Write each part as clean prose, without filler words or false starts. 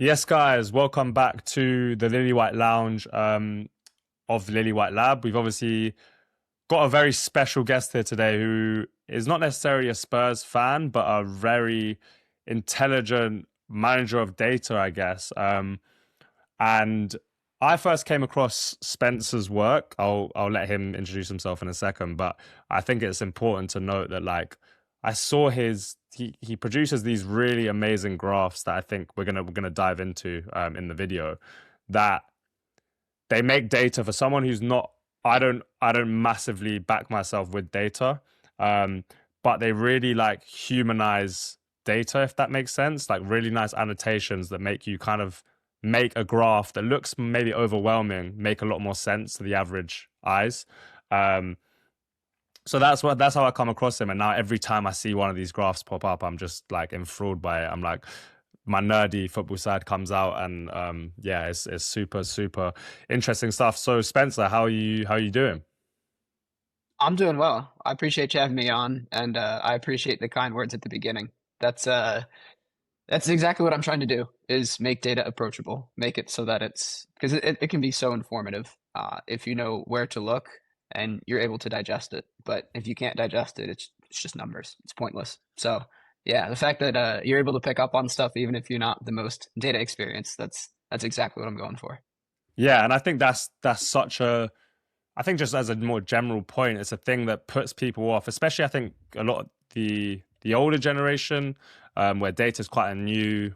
Yes, guys, welcome back to the Lilywhite Lounge of the Lilywhite Lab. We've obviously got a very special guest here today who is not necessarily a Spurs fan, but a very intelligent manager of data, I guess. And I first came across Spencer's work. I'll let him introduce himself in a second, but I think it's important to note that I saw he produces these really amazing graphs that I think we're gonna dive into in the video, that they make data for someone who's not. I don't massively back myself with data, um, but they really like humanize data, if that makes sense. Like really nice annotations that make you kind of make a graph that looks maybe overwhelming make a lot more sense to the average eyes. Um, so that's how I come across him. And now every time I see one of these graphs pop up, I'm just like enthralled by it. I'm like, my nerdy football side comes out, and yeah, it's super interesting stuff. So Spencer, how you doing? I'm doing well. I appreciate you having me on, and I appreciate the kind words at the beginning. That's uh, that's exactly what I'm trying to do, is make data approachable, make it so that it's because it can be so informative if you know where to look and you're able to digest it. But if you can't digest it, it's just numbers. It's pointless. So yeah, the fact that you're able to pick up on stuff even if you're not the most data experienced, that's exactly what I'm going for. Yeah, and I think that's such a. I think just as a more general point, it's a thing that puts people off, especially I think a lot of the older generation, where data is quite a new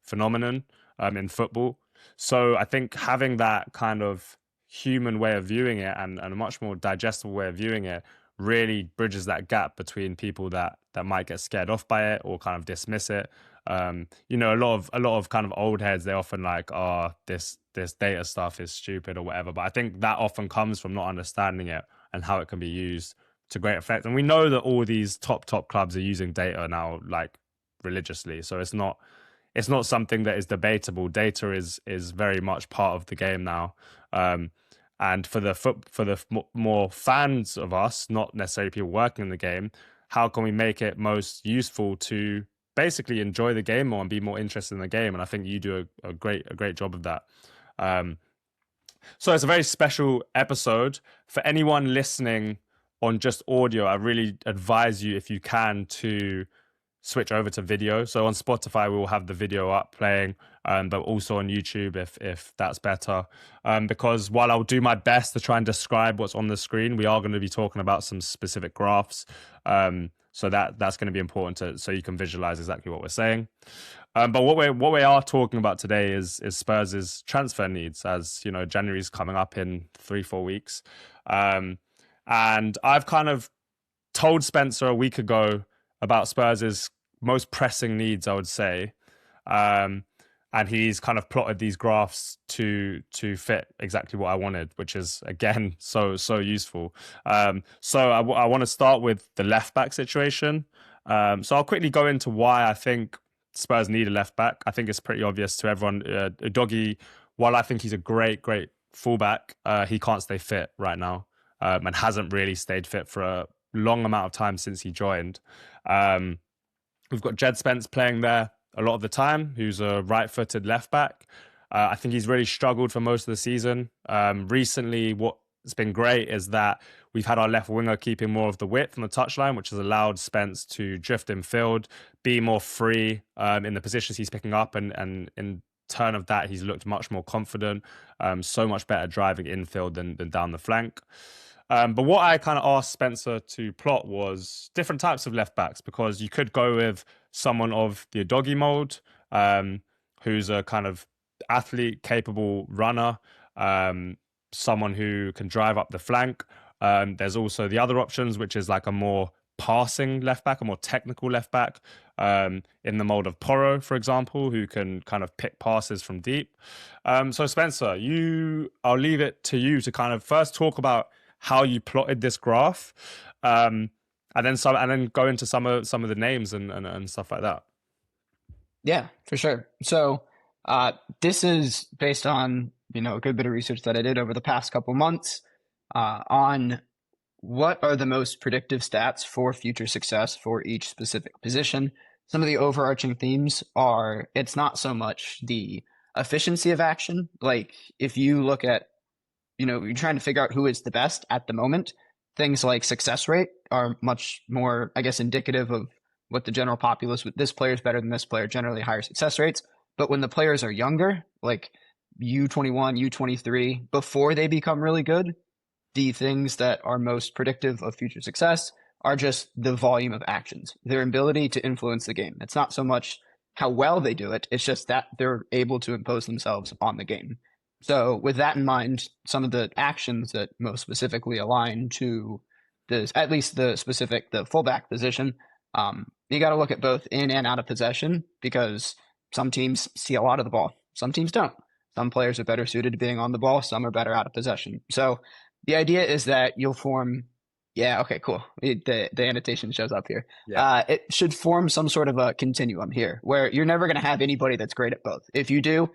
phenomenon in football. So I think having that kind of human way of viewing it, and a much more digestible way of viewing it really bridges that gap between people that might get scared off by it or kind of dismiss it. A lot of kind of old heads, they often like, oh, this data stuff is stupid or whatever. But I think that often comes from not understanding it and how it can be used to great effect. And we know that all these top clubs are using data now, like religiously. So it's not something that is debatable. Data is very much part of the game now. And for the more fans of us, not necessarily people working in the game, how can we make it most useful to basically enjoy the game more and be more interested in the game? And I think you do a great job of that. Um, so it's a very special episode for anyone listening on just audio. I really advise you, if you can, to switch over to video. So on Spotify, we will have the video up playing, but also on YouTube if that's better. Because while I'll do my best to try and describe what's on the screen, we are going to be talking about some specific graphs. So that's going to be important so you can visualize exactly what we're saying. But what we are talking about today is Spurs' transfer needs, as you know, January's coming up in 3-4 weeks. And I've kind of told Spencer a week ago about Spurs' most pressing needs, I would say. And he's kind of plotted these graphs to fit exactly what I wanted, which is again so useful. So I want to start with the left back situation. So I'll quickly go into why I think Spurs need a left back. I think it's pretty obvious to everyone. Udogie, while I think he's a great fullback, he can't stay fit right now, and hasn't really stayed fit for a long amount of time since he joined. We've got Jed Spence playing there a lot of the time, who's a right-footed left back. I think he's really struggled for most of the season. Recently, what's been great is that we've had our left winger keeping more of the width on the touchline, which has allowed Spence to drift in field, be more free in the positions he's picking up, and in turn of that, he's looked much more confident, so much better driving infield than down the flank. But what I kind of asked Spencer to plot was different types of left backs, because you could go with someone of the Udogie mold, who's a kind of athlete, capable runner, someone who can drive up the flank. There's also the other options, which is like a more passing left back, a more technical left back, in the mold of Porro, for example, who can kind of pick passes from deep. So Spencer, I'll leave it to you to kind of first talk about how you plotted this graph, and then go into some of the names and stuff like that. Yeah, for sure. So this is based on a good bit of research that I did over the past couple months on what are the most predictive stats for future success for each specific position. some of the overarching themes are it's not so much the efficiency of action. Like if you look at, you're trying to figure out who is the best at the moment, things like success rate are much more, I guess, indicative of what the general populace with this player is better than this player, generally higher success rates. But when the players are younger, like U21, U23, before they become really good, the things that are most predictive of future success are just the volume of actions, their ability to influence the game. It's not so much how well they do it, it's just that they're able to impose themselves on the game. So, with that in mind, some of the actions that most specifically align to this, at least the fullback position, you got to look at both in and out of possession because some teams see a lot of the ball, some teams don't. Some players are better suited to being on the ball, some are better out of possession. So, the idea is that you'll form. Yeah, okay, cool. The annotation shows up here. Yeah. It should form some sort of a continuum here where you're never going to have anybody that's great at both. If you do,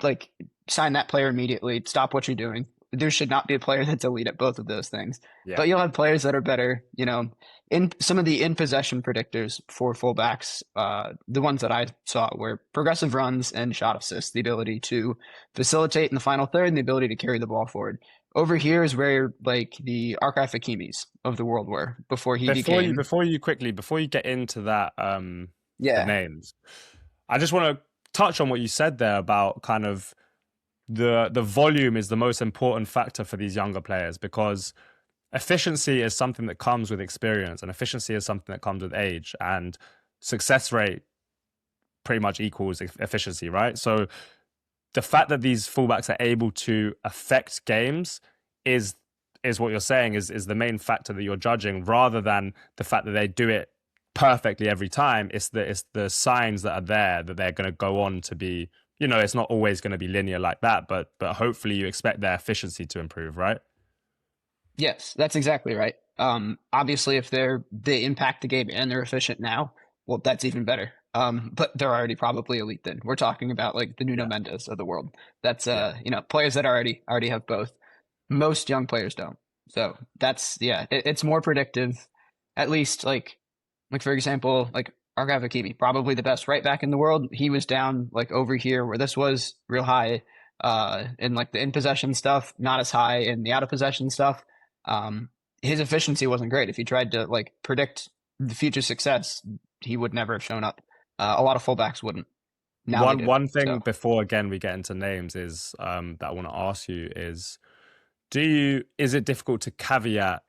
like, sign that player immediately, stop what you're doing. There should not be a player that's elite at both of those things. Yeah. But you'll have players that are better, in some of the in possession predictors for fullbacks. The ones that I saw were progressive runs and shot assists, the ability to facilitate in the final third and the ability to carry the ball forward. Over here is where like the Archive Hakimis of the world were before he became. Before you get into that, the Yeah. names, I just want to touch on what you said there about kind of the volume is the most important factor for these younger players, because efficiency is something that comes with experience, and efficiency is something that comes with age, and success rate pretty much equals efficiency, right? So the fact that these fullbacks are able to affect games is what you're saying is the main factor that you're judging, rather than the fact that they do it perfectly every time. It's the signs that are there that they're going to go on to be, it's not always going to be linear like that, but hopefully you expect their efficiency to improve, right? Yes, that's exactly right. Obviously, if they impact the game and they're efficient now, well, that's even better. But they're already probably elite. Then we're talking about like the Nuno Mendes of the world. That's players that already have both. Most young players don't. So that's it's more predictive. At least like for example, like Archive Hakimi, probably the best right back in the world. He was down like over here where this was real high in like the in possession stuff, not as high in the out of possession stuff. His efficiency wasn't great. If he tried to like predict the future success, he would never have shown up. A lot of fullbacks wouldn't. Now one thing before again we get into names is that I want to ask you is it difficult to caveat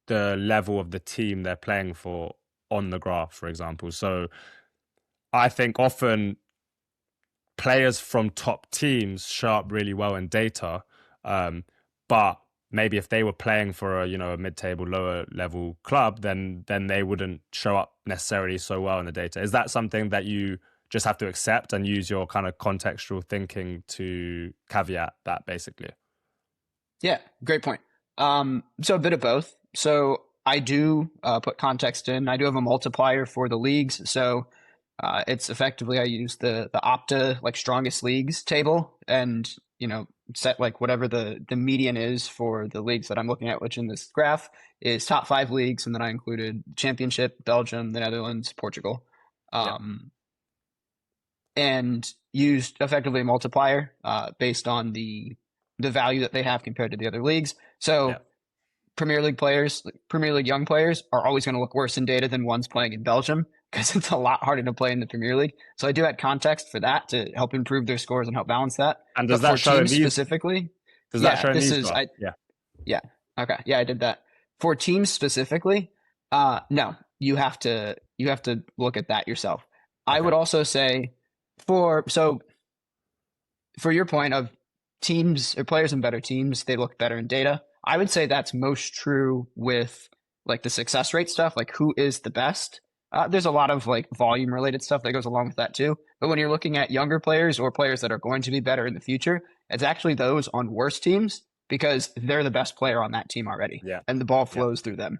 the level of the team they're playing for on the graph, for example? So I think often players from top teams show up really well in data, but maybe if they were playing for a mid-table, lower level club, then they wouldn't show up necessarily so well in the data. Is that something that you just have to accept and use your kind of contextual thinking to caveat that, basically? Yeah, great point. So a bit of both. So I do put context in. I do have a multiplier for the leagues. So it's effectively I use the Opta like strongest leagues table and set like whatever the median is for the leagues that I'm looking at, which in this graph is top 5 leagues, and then I included Championship, Belgium, the Netherlands, Portugal, and used effectively a multiplier based on the value that they have compared to the other leagues. So Premier League players, Premier League young players are always going to look worse in data than ones playing in Belgium, because it's a lot harder to play in the Premier League. So I do add context for that to help improve their scores and help balance that. And does that show specifically? Does that show this is yeah. Okay. Yeah, I did that. For teams specifically, no. You have to look at that yourself. Okay. I would also say for your point of teams or players in better teams, they look better in data. I would say that's most true with like the success rate stuff, like who is the best. There's a lot of like volume related stuff that goes along with that too. But when you're looking at younger players or players that are going to be better in the future, it's actually those on worse teams because they're the best player on that team already. Yeah. And the ball flows through them.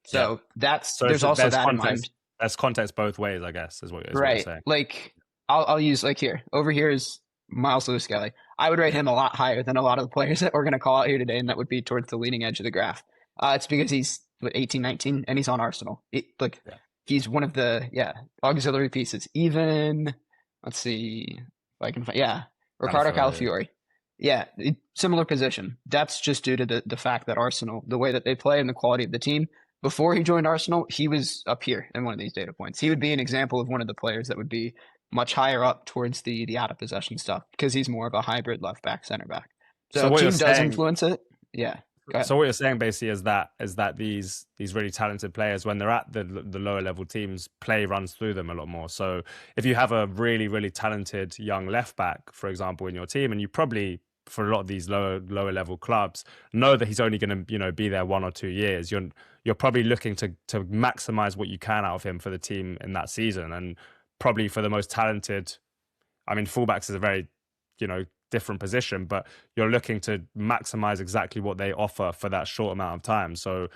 So there's also that in mind. There's context both ways, I guess, is what you're saying. Like I'll use like here. Over here is Miles Lewis-Skelly. I would rate him a lot higher than a lot of the players that we're going to call out here today, and that would be towards the leading edge of the graph. It's because he's 18, 19, and he's on Arsenal. He's one of the auxiliary pieces. Even let's see if I can find Ricardo Calafiori. Calafiori. Yeah, similar position. That's just due to the fact that Arsenal, the way that they play and the quality of the team. Before he joined Arsenal, he was up here in one of these data points. He would be an example of one of the players that would be much higher up towards the out of possession stuff because he's more of a hybrid left back, center back. So So what you're team does saying, influence it. Yeah. Go ahead. so what you're saying basically is that these really talented players, when they're at the lower level teams, play runs through them a lot more. So if you have a really talented young left back, for example, in your team, and you probably, for a lot of these lower level clubs, know that he's only going to be there 1 or 2 years, you're probably looking to maximize what you can out of him for the team in that season. And probably for the most talented, I mean, fullbacks is a very different position, but you're looking to maximize exactly what they offer for that short amount of time. So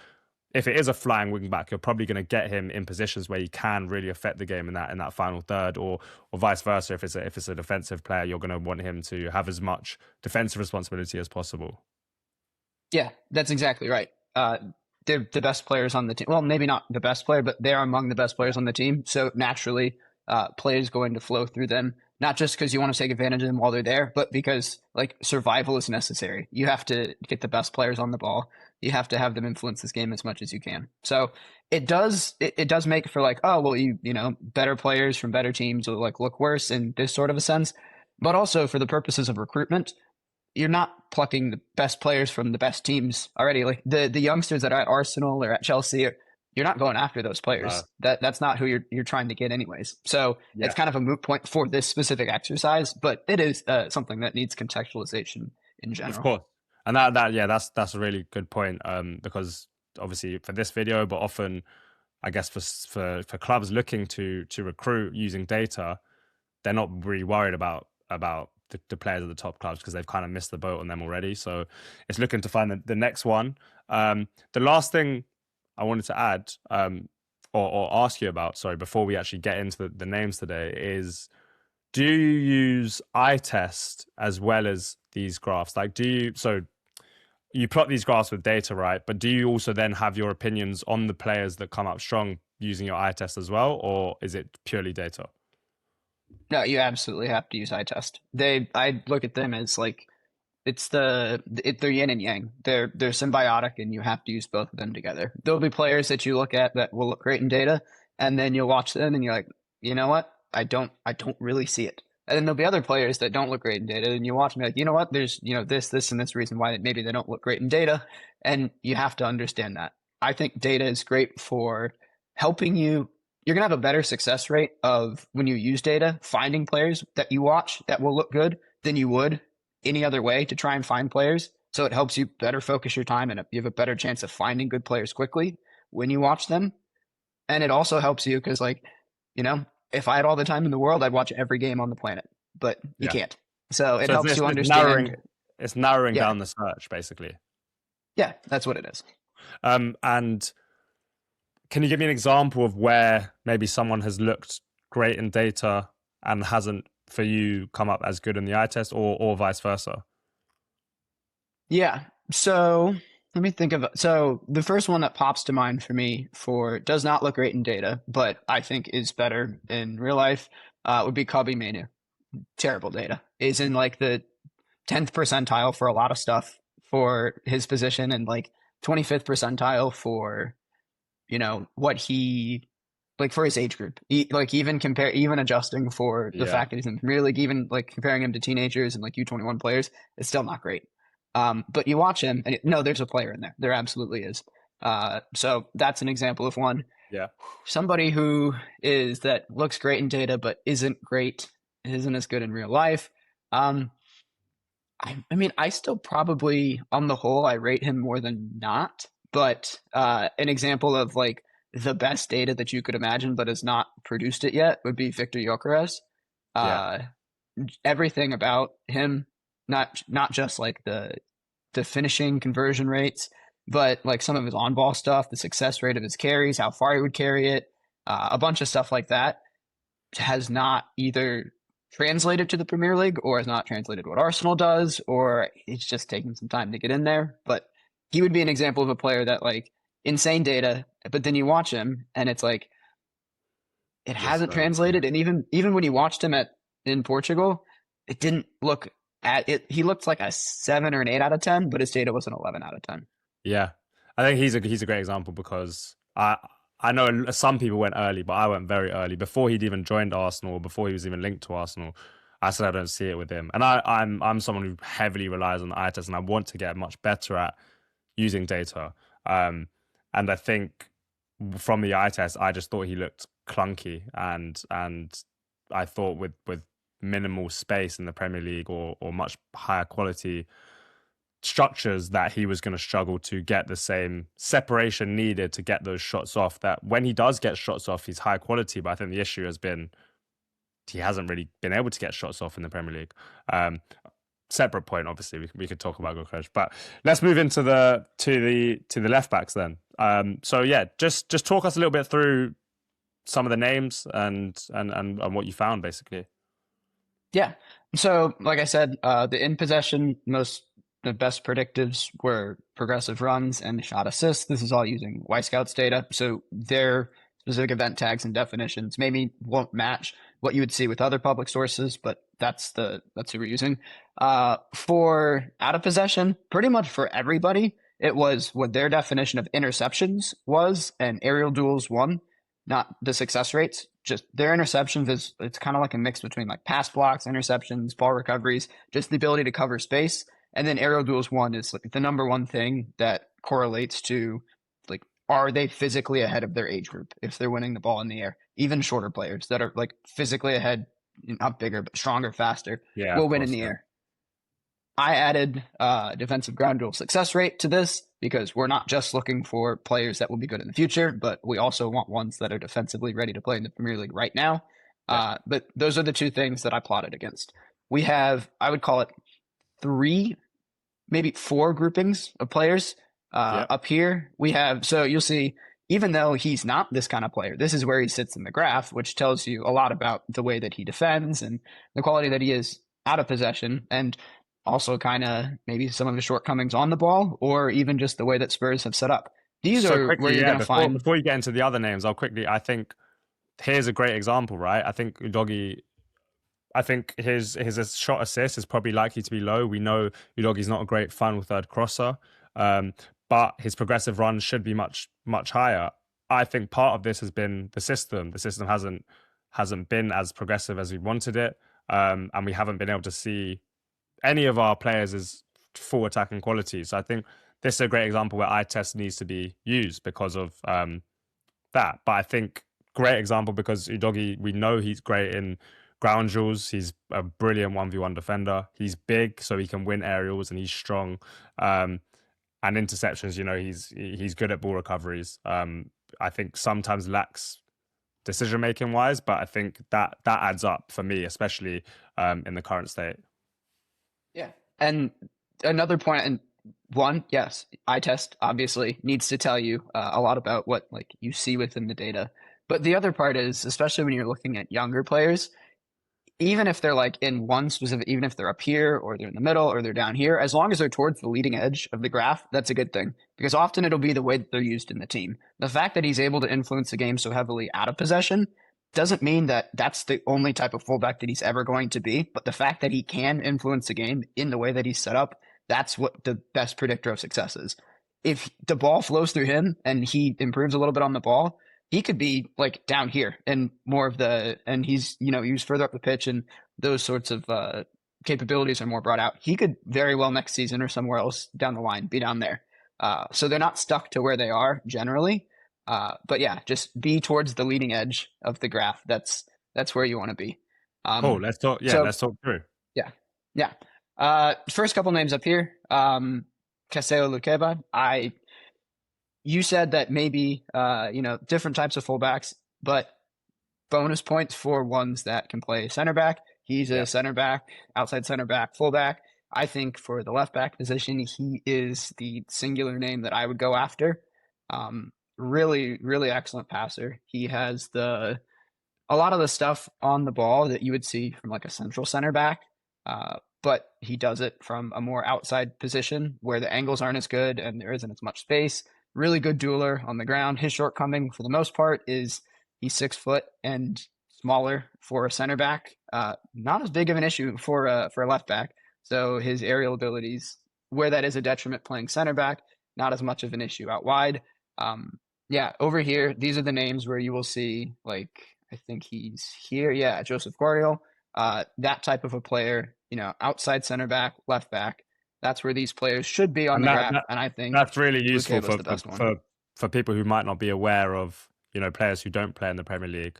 if it is a flying wing back, you're probably going to get him in positions where he can really affect the game in that final third, or vice versa. If it's a defensive player, you're going to want him to have as much defensive responsibility as possible. Yeah, that's exactly right. They're the best players on the team. Well, maybe not the best player, but they're among the best players on the team. So naturally, play is going to flow through them. Not just because you want to take advantage of them while they're there, but because like survival is necessary. You have to get the best players on the ball. You have to have them influence this game as much as you can. So it does make for like, oh well, better players from better teams will like look worse in this sort of a sense. But also for the purposes of recruitment, you're not plucking the best players from the best teams already. Like the youngsters that are at Arsenal or at Chelsea, you're not going after those players. That's not who you're trying to get anyways. So it's kind of a moot point for this specific exercise, but it is something that needs contextualization in general. Of course, and that's a really good point. Because obviously for this video, but often, I guess for clubs looking to recruit using data, they're not really worried about the players of the top clubs because they've kind of missed the boat on them already. So it's looking to find the next one. The last thing I wanted to add, or ask you about, sorry, before we actually get into the names today, is do you use eye test as well as these graphs? Like, so you plot these graphs with data, right? But do you also then have your opinions on the players that come up strong using your eye test as well, or is it purely data? No, you absolutely have to use eye test. I look at them as like they're yin and yang. They're symbiotic, and you have to use both of them together. There'll be players that you look at that will look great in data, and then you'll watch them and you're like, you know what? I don't really see it. And then there'll be other players that don't look great in data, and you watch them like, you know what? There's this and this reason why maybe they don't look great in data, and you have to understand that. I think data is great for helping you. You're gonna have a better success rate of when you use data finding players that you watch that will look good than you would any other way to try and find players. So it helps you better focus your time, and you have a better chance of finding good players quickly when you watch them. And it also helps you because, like, if I had all the time in the world, I'd watch every game on the planet, but you can't. So it helps you understand. It's narrowing down the search, basically. Yeah, that's what it is. And can you give me an example of where maybe someone has looked great in data and hasn't, for you, come up as good in the eye test, or vice versa? Yeah. So let me think of it. So the first one that pops to mind for me does not look great in data, but I think is better in real life would be Kobe Manu. Terrible data. Is in like the 10th percentile for a lot of stuff for his position, and like 25th percentile for what he like for his age group. Even adjusting for the fact that he's in the Premier League, even like comparing him to teenagers and like U21 players, it's still not great. But you watch him and there's a player in there. There absolutely is. So that's an example of one. Yeah. Somebody that looks great in data but isn't as good in real life. I mean, I still probably, on the whole, I rate him more than not. But an example of like the best data that you could imagine but has not produced it yet would be Victor Gyökeres. Everything about him, not just like the finishing conversion rates, but like some of his on-ball stuff, the success rate of his carries, how far he would carry it, a bunch of stuff like that has not either translated to the Premier League or has not translated what Arsenal does, or it's just taking some time to get in there. But he would be an example of a player that like insane data, but then you watch him and it's like it Yes, hasn't Spurs. translated. And even when you watched him in Portugal, it didn't look at it. He looked like a 7 or an 8 out of 10, but his data was an 11 out of 10. Yeah, I think he's a great example because I know some people went early, but I went very early before he'd even joined Arsenal, before he was even linked to Arsenal. I said I don't see it with him, and I'm someone who heavily relies on the eye test, and I want to get much better at using data. And I think from the eye test, I just thought he looked clunky, and I thought with minimal space in the Premier League or much higher quality structures that he was going to struggle to get the same separation needed to get those shots off. That when he does get shots off, he's high quality, but I think the issue has been he hasn't really been able to get shots off in the Premier League. Separate point, obviously, we could talk about Gokesh, but let's move into the left backs then. So yeah, just talk us a little bit through some of the names and what you found basically. Yeah. So, like I said, the in possession, the best predictives were progressive runs and shot assists. This is all using Wyscout's data. So their specific event tags and definitions maybe won't match what you would see with other public sources, but that's who we're using. For out of possession, pretty much for everybody, it was what their definition of interceptions was and aerial duels won, not the success rates. Just their interceptions it's kind of like a mix between like pass blocks, interceptions, ball recoveries, just the ability to cover space. And then aerial duels won is like the number one thing that correlates to like, are they physically ahead of their age group if they're winning the ball in the air? Even shorter players that are like physically ahead, not bigger, but stronger, faster, Yeah, will of win course, in the yeah. air. I added defensive ground duel success rate to this because we're not just looking for players that will be good in the future, but we also want ones that are defensively ready to play in the Premier League right now. Yeah. But those are the two things that I plotted against. We have, I would call it 3, maybe 4 groupings of players. Yeah. Up here, we have, so you'll see, even though he's not this kind of player, this is where he sits in the graph, which tells you a lot about the way that he defends and the quality that he is out of possession. And also kind of maybe some of his shortcomings on the ball, or even just the way that Spurs have set up. These So are quickly, where you're yeah, going to find. before you get into the other names, I think here's a great example, right? I think his shot assist is probably likely to be low. We know Udogi's not a great final third crosser, but his progressive run should be much higher. I think part of this has been the system. The system hasn't been as progressive as we wanted it, and we haven't been able to see any of our players' full attacking quality. So I think this is a great example where eye test needs to be used because of that. But I think great example because Udogi, we know he's great in ground duels. He's a brilliant 1v1 defender. He's big, so he can win aerials, and he's strong. And interceptions, he's good at ball recoveries. I think sometimes lacks decision making wise, but I think that adds up for me, especially in the current state. Yeah. And another point, and one, yes, eye test obviously needs to tell you a lot about what like you see within the data. But the other part is, especially when you're looking at younger players, even if they're like in one specific, even if they're up here or they're in the middle or they're down here, as long as they're towards the leading edge of the graph, that's a good thing. Because often it'll be the way that they're used in the team. The fact that he's able to influence the game so heavily out of possession doesn't mean that that's the only type of fullback that he's ever going to be. But the fact that he can influence the game in the way that he's set up, that's what the best predictor of success is. If the ball flows through him and he improves a little bit on the ball, he could be like down here and more of and he's, he's further up the pitch and those sorts of capabilities are more brought out. He could very well next season or somewhere else down the line be down there. So they're not stuck to where they are generally. But yeah, just be towards the leading edge of the graph. That's where you want to be. Cool. Let's talk. Yeah, let's talk through. Yeah. Yeah. First couple names up here. Kaseo Lukeba. You said that maybe, different types of fullbacks, but bonus points for ones that can play center back. He's a center back, outside center back, fullback. I think for the left back position, he is the singular name that I would go after. Really, really excellent passer. He has a lot of the stuff on the ball that you would see from like a central center back, but he does it from a more outside position where the angles aren't as good and there isn't as much space. Really good dueler on the ground. His shortcoming for the most part is He's 6 foot and smaller for a center back. Not as big of an issue for a left back. So his aerial abilities, where that is a detriment playing center back, not as much of an issue out wide. Yeah, over here, these are the names where you will see, like, I think he's here. Yeah, Joseph Guardiola. That type of a player, outside center back, left back. That's where these players should be on And the that, graph. that And I think that's really useful Lukaku's the best one. for people who might not be aware of, players who don't play in the Premier League.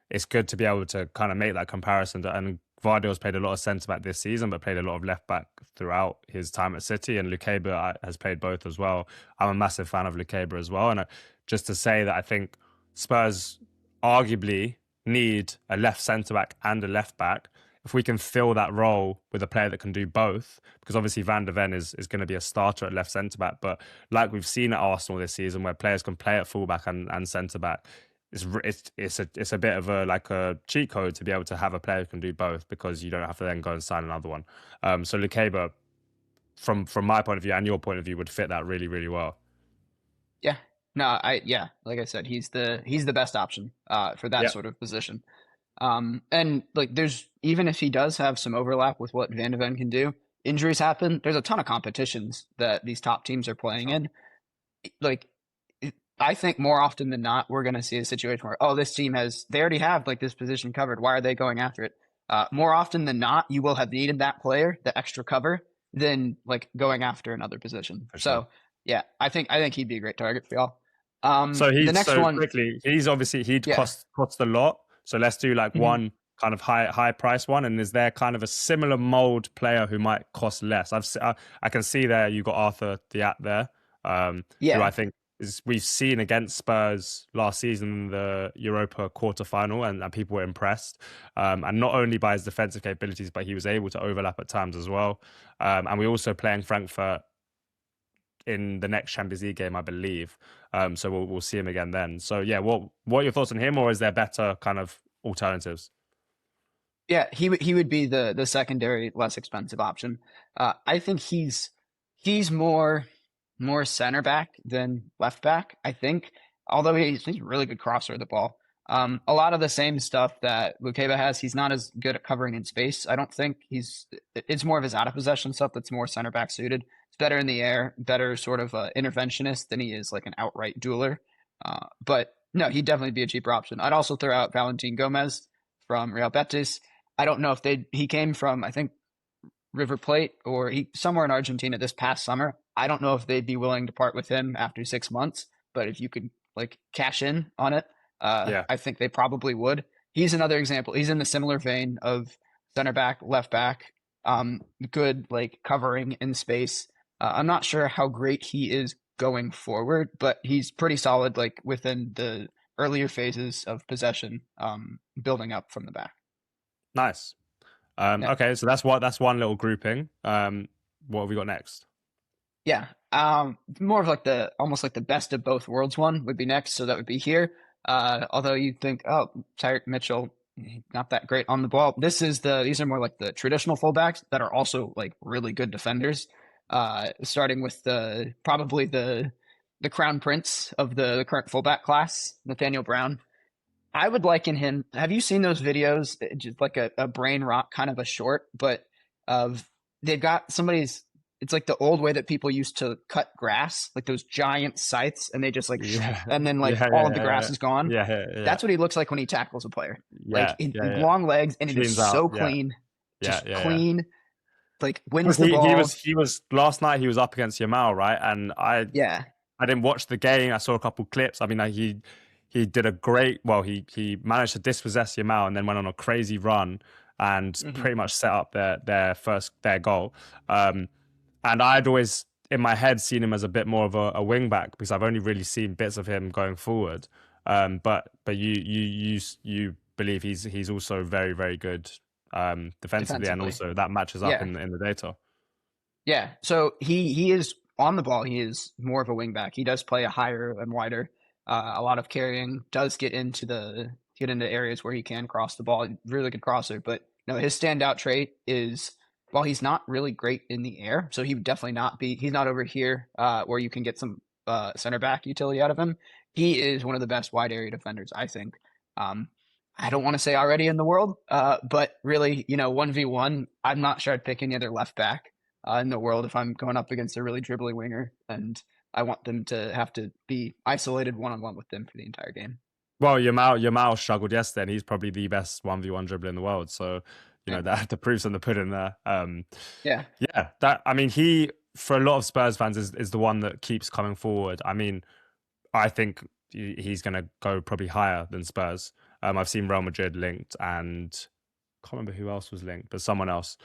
It's good to be able to kind of make that comparison. And Vardy's played a lot of centre back this season, but played a lot of left back throughout his time at City. And Lukeba has played both as well. I'm a massive fan of Lukeba as well. And just to say that I think Spurs arguably need a left centre back and a left back. If we can fill that role with a player that can do both, because obviously Van de Ven is going to be a starter at left centre back, but like we've seen at Arsenal this season, where players can play at fullback and centre back, it's a bit of a cheat code to be able to have a player who can do both, because you don't have to then go and sign another one. So Lukeba, from my point of view and your point of view, would fit that really, really well. Yeah. No, like I said, he's the best option for that sort of position. And like, there's, even if he does have some overlap with what Van de Ven can do, injuries happen. There's a ton of competitions that these top teams are playing in. Like, I think more often than not, we're going to see a situation where, oh, this team they already have like this position covered. Why are they going after it? More often than not, you will have needed that player, the extra cover, than like going after another position. For So sure. yeah, I think he'd be a great target for y'all. So the next one, quickly, he'd yeah. cost a lot. So let's do like one kind of high price one. And is there kind of a similar mold player who might cost less? I can see there you got Arthur Thiat there, who I think we've seen against Spurs last season in the Europa quarterfinal, and people were impressed. And not only by his defensive capabilities, but he was able to overlap at times as well. And we're also playing Frankfurt in the next Champions League game, I believe. So we'll see him again then. So yeah, what are your thoughts on him, or is there better kind of alternatives? Yeah, he would be the secondary, less expensive option. I think he's more center back than left back, I think. Although he's a really good crosser of the ball. A lot of the same stuff that Lukeba has. He's not as good at covering in space. I don't think it's more of his out of possession stuff that's more center back suited. It's better in the air, better sort of interventionist than he is like an outright dueler. But no, he'd definitely be a cheaper option. I'd also throw out Valentin Gomez from Real Betis. I don't know if he came from, I think, River Plate or somewhere in Argentina this past summer. I don't know if they'd be willing to part with him after 6 months, but if you could like cash in on it, I think they probably would. He's another example. He's in the similar vein of center back, left back, good like covering in space. I'm not sure how great he is going forward, but he's pretty solid like within the earlier phases of possession, building up from the back. Nice. Okay, so that's one little grouping. What have we got next? Yeah, more of like almost like the best of both worlds one would be next. So that would be here. Although you'd think, oh, Tyreek Mitchell, not that great on the ball. These are more like the traditional fullbacks that are also like really good defenders. Starting with probably the crown prince of the current fullback class, Nathaniel Brown. I would liken him. Have you seen those videos? Just like a brain rot kind of a short, but they've got it's like the old way that people used to cut grass, like those giant scythes, and they just like, and then like all of the grass is gone. Yeah. That's what he looks like when he tackles a player. Long legs, and it is so clean, just clean. Like wins the ball. He was last night. He was up against Yamal, right? And I didn't watch the game. I saw a couple clips. I mean, he did a great. Well, he managed to dispossess Yamal and then went on a crazy run and pretty much set up their goal. And I'd always in my head seen him as a bit more of a wing back, because I've only really seen bits of him going forward. But you believe he's also very, very good defensively, and also that matches up in the data. Yeah, so he is on the ball. He is more of a wing back. He does play a higher and wider. A lot of carrying, does get into areas where he can cross the ball. Really good crosser, but no, his standout trait is, while he's not really great in the air, so he would definitely not be. He's not over here where you can get some center back utility out of him. He is one of the best wide area defenders, I think. I don't want to say already in the world, but really, 1v1, I'm not sure I'd pick any other left back in the world if I'm going up against a really dribbling winger and I want them to have to be isolated one-on-one with them for the entire game. Well, Yamal struggled yesterday, and he's probably the best 1v1 dribbler in the world. So, Yeah. that the proof's in the pudding there. Yeah. Yeah, he, for a lot of Spurs fans, is the one that keeps coming forward. I mean, I think he's going to go probably higher than Spurs. I've seen Real Madrid linked, and can't remember who else was linked, but someone else.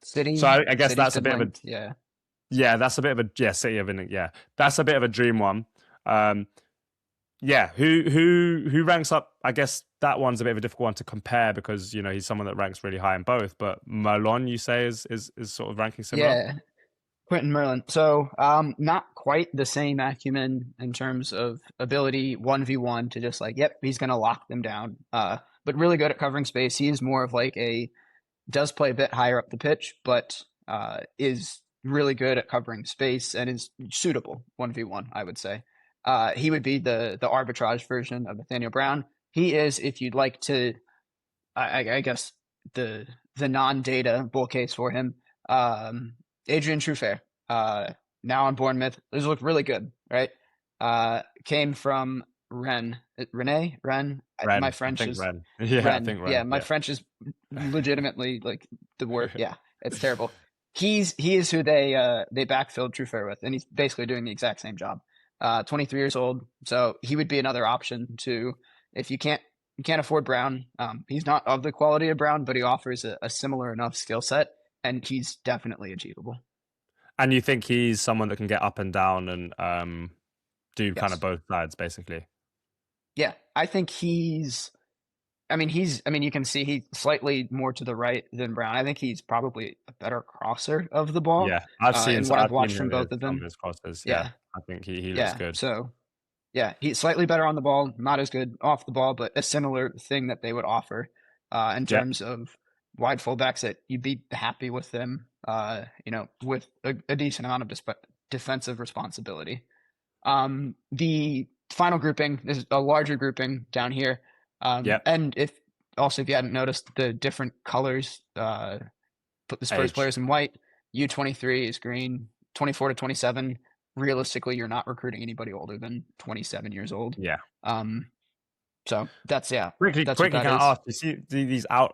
City. So I guess City's that's a been bit linked, of a yeah. that's a bit of a City of it. Yeah, that's a bit of a dream one. Yeah, who ranks up? I guess that one's a bit of a difficult one to compare because he's someone that ranks really high in both. But Malone, you say, is sort of ranking similar. Yeah. Quentin Merlin. So, not quite the same acumen in terms of ability 1v1 to just like, yep, he's going to lock them down. But really good at covering space. He is more of like does play a bit higher up the pitch, but is really good at covering space and is suitable 1v1, I would say. He would be the arbitrage version of Nathaniel Brown. He is, if you'd like to, I guess, the non-data bull case for him, Adrian Truffert, now on Bournemouth. Those look really good, right? Came from Rennes. Rennes. My French is Rennes. Yeah, Rennes. I think Rennes. Yeah, my French is legitimately like the word. Yeah, it's terrible. He is who they backfilled Truffert with, and he's basically doing the exact same job. 23 years old, so he would be another option to if you can't afford Brown. He's not of the quality of Brown, but he offers a similar enough skill set, and he's definitely achievable. And you think he's someone that can get up and down and do kind of Yes. both sides, basically? Yeah, I think he's. I mean, you can see he's slightly more to the right than Brown. I think he's probably a better crosser of the ball. Yeah, I've seen And what I've watched from him both of some of them. his crosses. Yeah, Yeah, I think he looks yeah. good. So, yeah, he's slightly better on the ball, not as good off the ball, but a similar thing that they would offer in Yeah, terms of wide fullbacks that you'd be happy with them, with a decent amount of defensive responsibility. The final grouping is a larger grouping down here. yeah. And if you hadn't noticed the different colors, put the Spurs Age. players in white. U23 is green. 24 to 27. Realistically, you're not recruiting anybody older than 27 years old. Yeah. So that's Quickly, that's what can that I is. ask? You see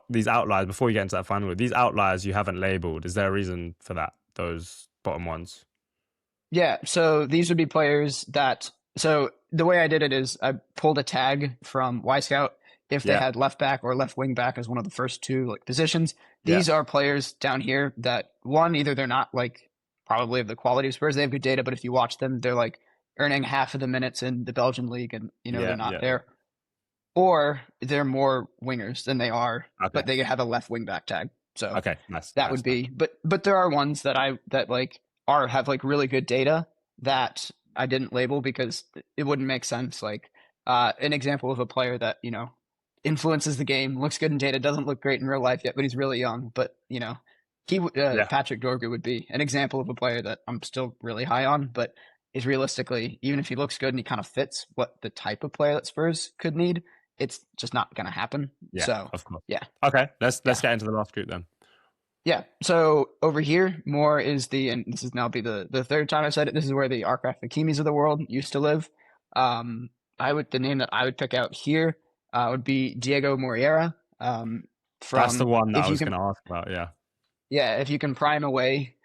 these outliers before you get into that final group? These outliers you haven't labeled. Is there a reason for that? Those bottom ones. Yeah, so these would be players that. So the way I did it is I pulled a tag from Scout if they had left back or left wing back as one of the first two positions. These are players down here that one, either they're not probably of the quality of Spurs. They have good data, but if you watch them, they're earning half of the minutes in the Belgian league, and they're not there. Or they're more wingers than they are, but they have a left wing back tag. So okay, nice. That would be, but there are ones that have really good data that I didn't label because it wouldn't make sense. An example of a player that influences the game, looks good in data, doesn't look great in real life yet, but he's really young. But Patrick Dorgu would be an example of a player that I'm still really high on, but is realistically, even if he looks good and he kind of fits what the type of player that Spurs could need, it's just not going to happen. Yeah, so, of course. Yeah. Okay, let's get into the last group then. Yeah. So over here, more is and this is now be the third time I've said it. This is where the Achraf Hakimis of the world used to live. The name that I would pick out here would be Diego Moreira. That's the one that I was going to ask about. Yeah. Yeah, if you can pry him away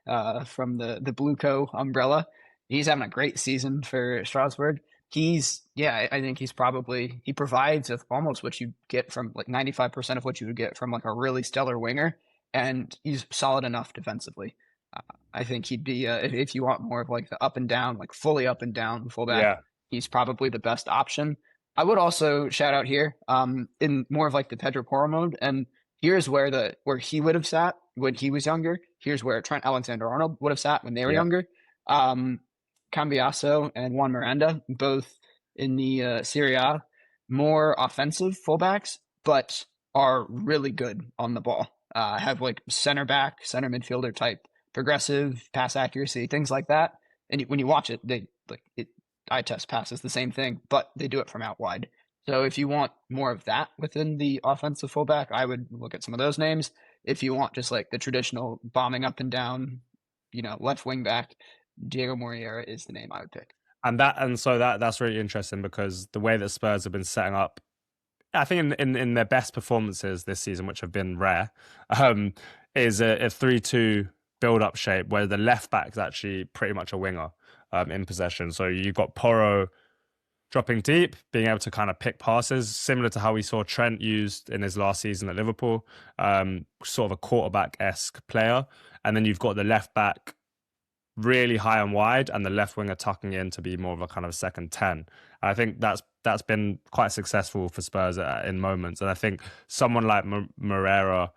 from the Blueco umbrella, he's having a great season for Strasbourg. I think he provides with almost what you get from 95% of what you would get from a really stellar winger, and he's solid enough defensively. I think he'd be if you want more of the up and down, fully up and down fullback. He's probably the best option. I would also shout out here in more of the Pedro Porro mode, and here's where he would have sat when he was younger. Here's where Trent Alexander-Arnold would have sat when they were younger. Cambiasso and Juan Miranda, both in the Serie A, more offensive fullbacks, but are really good on the ball. Have center back, center midfielder type, progressive pass accuracy, things like that. And when you watch it, eye test passes the same thing, but they do it from out wide. So if you want more of that within the offensive fullback, I would look at some of those names. If you want just like the traditional bombing up and down, left wing back, Diego Moreira is the name I would pick. And so that's really interesting because the way that Spurs have been setting up, I think in their best performances this season, which have been rare, is a 3-2 build-up shape where the left back is actually pretty much a winger in possession. So you've got Porro dropping deep, being able to kind of pick passes, similar to how we saw Trent used in his last season at Liverpool, sort of a quarterback-esque player. And then you've got the left back really high and wide, and the left winger tucking in to be more of a kind of second 10. And I think that's been quite successful for Spurs in moments. And I think someone like Moreira,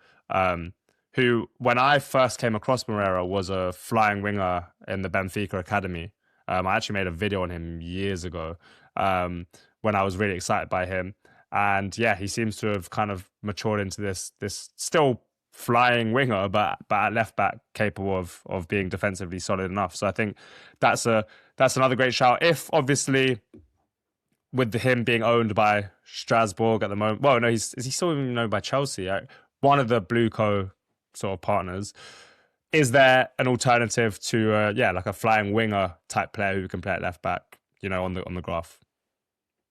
who when I first came across Moreira was a flying winger in the Benfica academy. I actually made a video on him years ago when I was really excited by him. And yeah, he seems to have kind of matured into this still flying winger, but at left back capable of being defensively solid enough. So I think that's another great shout. If obviously with him being owned by Strasbourg at the moment, well, no, is he still even owned by Chelsea? One of the Blue Co sort of partners. Is there an alternative to like a flying winger type player who can play at left back? On the graph.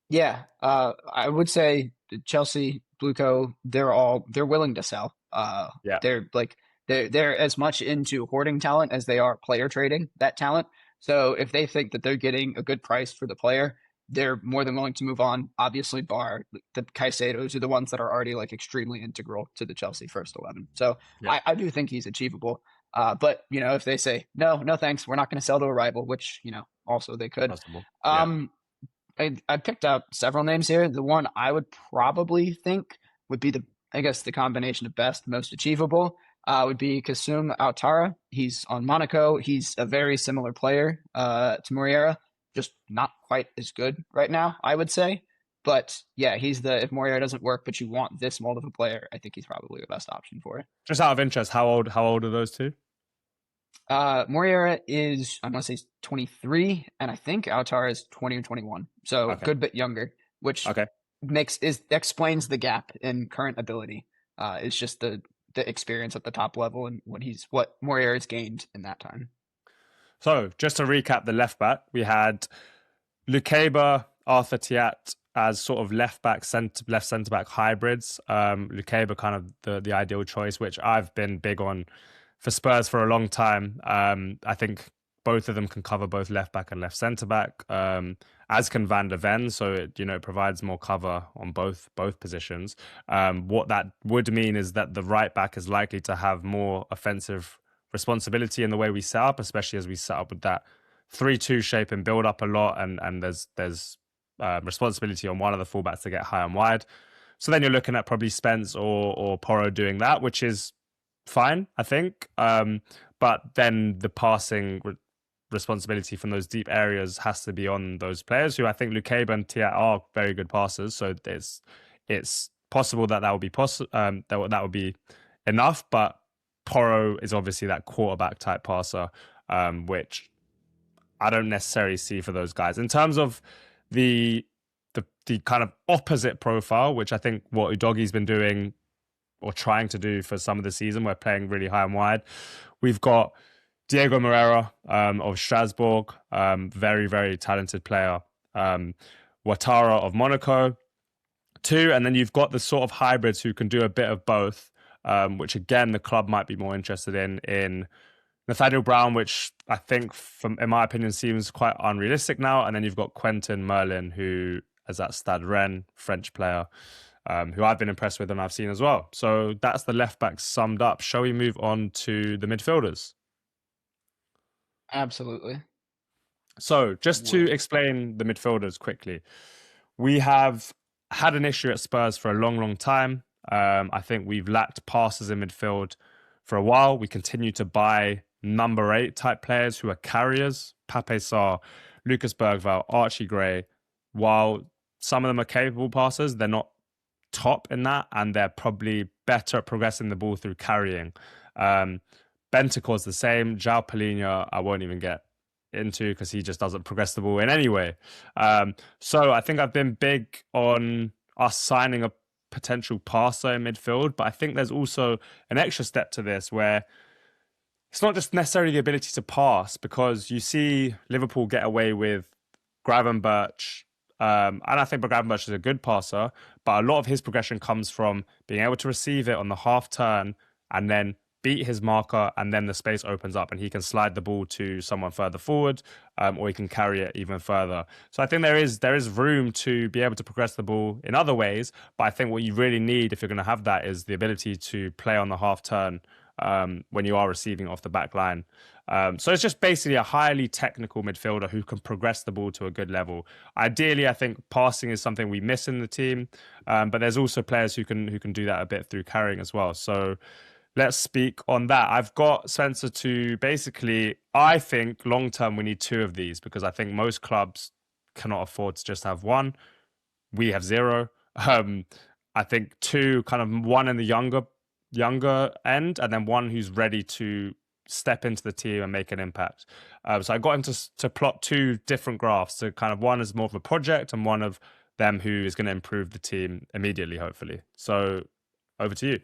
Yeah, I would say Chelsea, Blue Co, they're willing to sell. Yeah. They're as much into hoarding talent as they are player trading that talent. So if they think that they're getting a good price for the player, they're more than willing to move on. Obviously, bar the Caicedos are the ones that are already like extremely integral to the Chelsea first 11. So Yeah. I do think he's achievable. But if they say no thanks, we're not going to sell to a rival, which also they could. Possible. I picked out several names here. The one I would probably think would be the combination of best, most achievable would be Kasum Autara. He's on Monaco. He's a very similar player to Moreira, just not quite as good right now, I would say. But yeah, if Moreira doesn't work, but you want this mold of a player, I think he's probably the best option for it. Just out of interest, how old are those two? Moreira is, I'm going to say 23, and I think Autara is 20 or 21. So a good bit younger, which explains the gap in current ability. It's just the experience at the top level and what Moreira has gained in that time. So just to recap the left back, we had Lukeba, Arthur Thiat as sort of left centre back hybrids. Lukeba kind of the ideal choice, which I've been big on for Spurs for a long time. I think both of them can cover both left back and left centre back, as can Van der Ven. So it provides more cover on both positions. What that would mean is that the right back is likely to have more offensive responsibility in the way we set up, especially as we set up with that 3-2 shape and build up a lot, and there's responsibility on one of the fullbacks to get high and wide. So then you're looking at probably Spence or Porro doing that, which is fine, I think. But then the passing responsibility from those deep areas has to be on those players who I think Lukeba and Thiat are very good passers. So it's possible that would be that would be enough. But Porro is obviously that quarterback type passer, which I don't necessarily see for those guys. In terms of the kind of opposite profile, which I think what Udoghi's been doing or trying to do for some of the season, we're playing really high and wide. We've got Diego Moreira of Strasbourg, very, very talented player. Ouattara of Monaco, too. And then you've got the sort of hybrids who can do a bit of both, which again, the club might be more interested in Nathaniel Brown, which I think, in my opinion, seems quite unrealistic now. And then you've got Quentin Merlin, who is at Stade Rennes, French player, who I've been impressed with and I've seen as well. So that's the left back summed up. Shall we move on to the midfielders? Absolutely. So just to explain the midfielders quickly, we have had an issue at Spurs for a long, long time. I think we've lacked passers in midfield for a while. We continue to buy number 8 type players who are carriers. Pape Sarr, Lucas Bergvall, Archie Gray. While some of them are capable passers, they're not top in that, and they're probably better at progressing the ball through carrying. Bentancur's the same. João Palhinha, I won't even get into because he just doesn't progress the ball in any way. So I think I've been big on us signing a potential passer in midfield, but I think there's also an extra step to this where it's not just necessarily the ability to pass, because you see Liverpool get away with Gravenberch, and I think Gravenberch is a good passer, but a lot of his progression comes from being able to receive it on the half turn and then beat his marker, and then the space opens up and he can slide the ball to someone further forward, or he can carry it even further. So I think there is room to be able to progress the ball in other ways, but I think what you really need if you're going to have that is the ability to play on the half turn when you are receiving off the back line. So it's just basically a highly technical midfielder who can progress the ball to a good level. Ideally, I think passing is something we miss in the team, but there's also players who can do that a bit through carrying as well. So let's speak on that. I've got Spencer to basically, I think long term we need two of these, because I think most clubs cannot afford to just have one. We have zero. I think two, kind of one in the younger end, and then one who's ready to step into the team and make an impact. So I got him to plot two different graphs. So kind of one is more of a project and one of them who is going to improve the team immediately, hopefully. So over to you.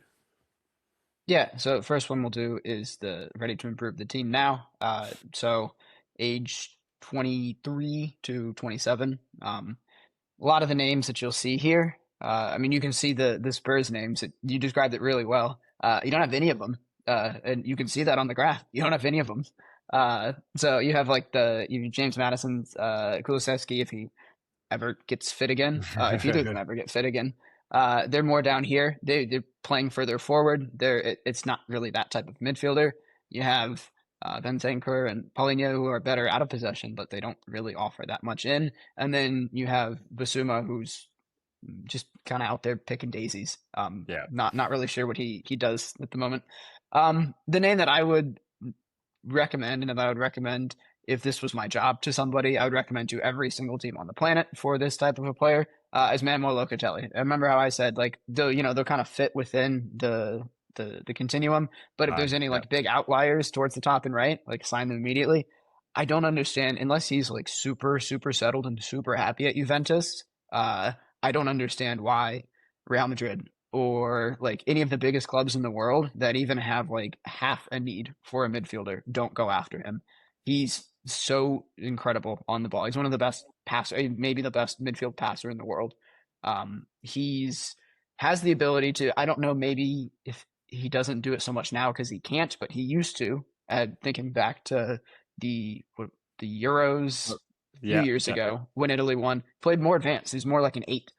Yeah, so first one we'll do is the ready to improve the team now. So age 23 to 27. A lot of the names that you'll see here, I mean, you can see the Spurs names. You described it really well. You don't have any of them, and you can see that on the graph. You don't have any of them. So you have like you have James Madison's, Kulusevski if he ever gets fit again, if either of them ever get fit again. They're more down here. They're playing further forward. It's not really that type of midfielder. You have Bentancur and Paulinho, who are better out of possession, but they don't really offer that much in. And then you have Basuma, who's just kind of out there picking daisies. Not really sure what he does at the moment. The name that I would recommend, and that I would recommend if this was my job to somebody, I would recommend to every single team on the planet for this type of a player, is Manuel Locatelli. I remember how I said, like, they'll kind of fit within the continuum, but if there's any like big outliers towards the top and right, like sign them immediately. I don't understand, unless he's like super settled and super happy at Juventus. I don't understand why Real Madrid or like any of the biggest clubs in the world that even have like half a need for a midfielder don't go after him. He's so incredible on the ball. He's one of the best passer, maybe the best midfield passer in the world. He's has the ability to, I don't know, maybe if he doesn't do it so much now because he can't, but he used to. Thinking back to the Euros a few years ago when Italy won, played more advanced. He's more like an 8.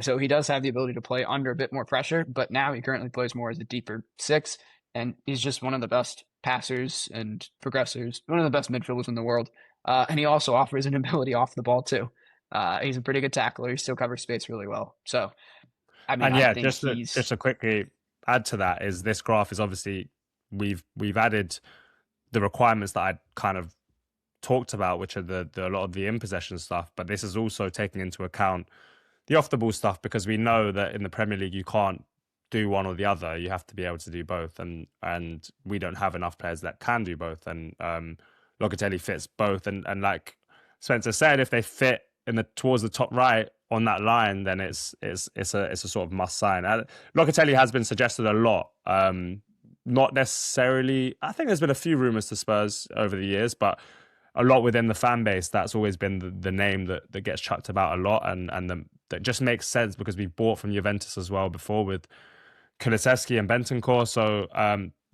So he does have the ability to play under a bit more pressure, but now he currently plays more as a deeper 6, and he's just one of the best passers and progressors, one of the best midfielders in the world. And he also offers an ability off the ball too. He's a pretty good tackler. He still covers space really well. So, I mean, and I think just to quickly add to that is this graph is obviously we've added the requirements that I kind of talked about, which are a lot of the in possession stuff, but this is also taking into account the off the ball stuff, because we know that in the Premier League you can't do one or the other. You have to be able to do both, and we don't have enough players that can do both. And Locatelli fits both, and like Spencer said, if they fit towards the top right on that line, then it's a sort of must sign. Locatelli has been suggested a lot. Not necessarily. I think there's been a few rumors to Spurs over the years, but a lot within the fan base, that's always been the name that gets chucked about a lot, and that just makes sense because we bought from Juventus as well before with Kulusevski and Bentancur. So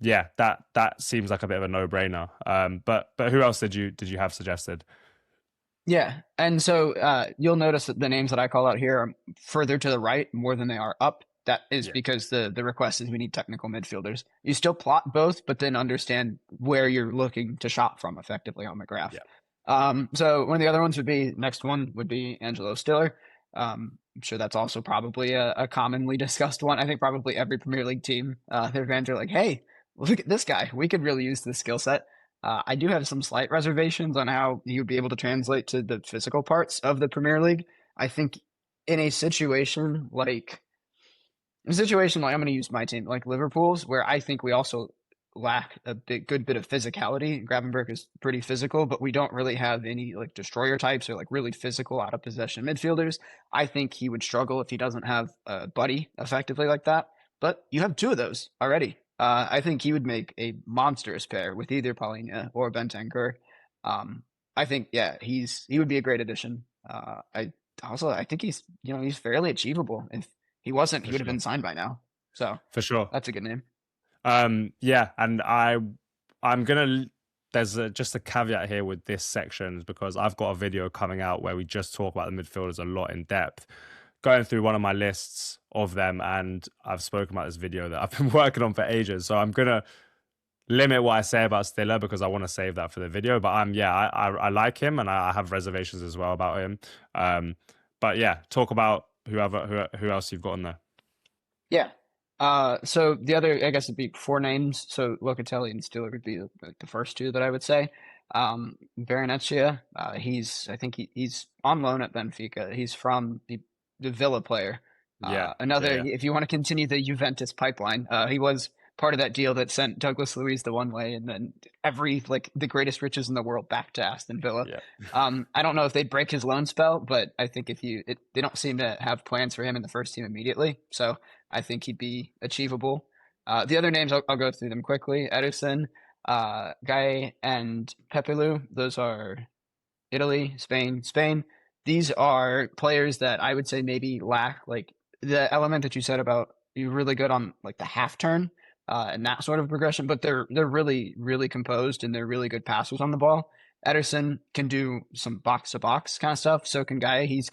that seems like a bit of a no-brainer. But who else did you have suggested? Yeah, and so you'll notice that the names that I call out here are further to the right more than they are up. That is because the request is we need technical midfielders. You still plot both, but then understand where you're looking to shop from effectively on the graph. Yeah. So one of the other ones next one would be Angelo Stiller. I'm sure that's also probably a commonly discussed one. I think probably every Premier League team, their fans are like, hey, look at this guy. We could really use this skill set. I do have some slight reservations on how he would be able to translate to the physical parts of the Premier League. I think in a situation like I'm going to use my team, like Liverpool's, where I think we also lack a good bit of physicality. Gravenberch is pretty physical, but we don't really have any like destroyer types or like really physical out of possession midfielders. I think he would struggle if he doesn't have a buddy effectively like that. But you have two of those already. I think he would make a monstrous pair with either Paulinho or Bentancur. I think he would be a great addition. I think he's fairly achievable. If he wasn't, he would have been signed by now. So for sure, that's a good name. Yeah, and I'm gonna. There's just a caveat here with this section because I've got a video coming out where we just talk about the midfielders a lot in depth, going through one of my lists of them, and I've spoken about this video that I've been working on for ages. So I'm gonna limit what I say about Stiller because I want to save that for the video. But I like him, and I have reservations as well about him. But yeah, talk about who else you've got on there. Yeah. So the other, I guess it'd be four names. So Locatelli and Stiller would be like the first two that I would say. Veronetsia, I think he's on loan at Benfica. He's from the Villa player. If you want to continue the Juventus pipeline, he was part of that deal that sent Douglas Luiz the one way, and then the greatest riches in the world back to Aston Villa. Yeah. I don't know if they'd break his loan spell, but I think they don't seem to have plans for him in the first team immediately. So I think he'd be achievable. The other names, I'll go through them quickly. Ederson, Guy, and Pepelu. Those are Italy, Spain. These are players that I would say maybe lack like the element that you said about you're really good on like the half turn and that sort of progression, but they're really, really composed and they're really good passers on the ball. Ederson can do some box to box kind of stuff. So can Guy. He's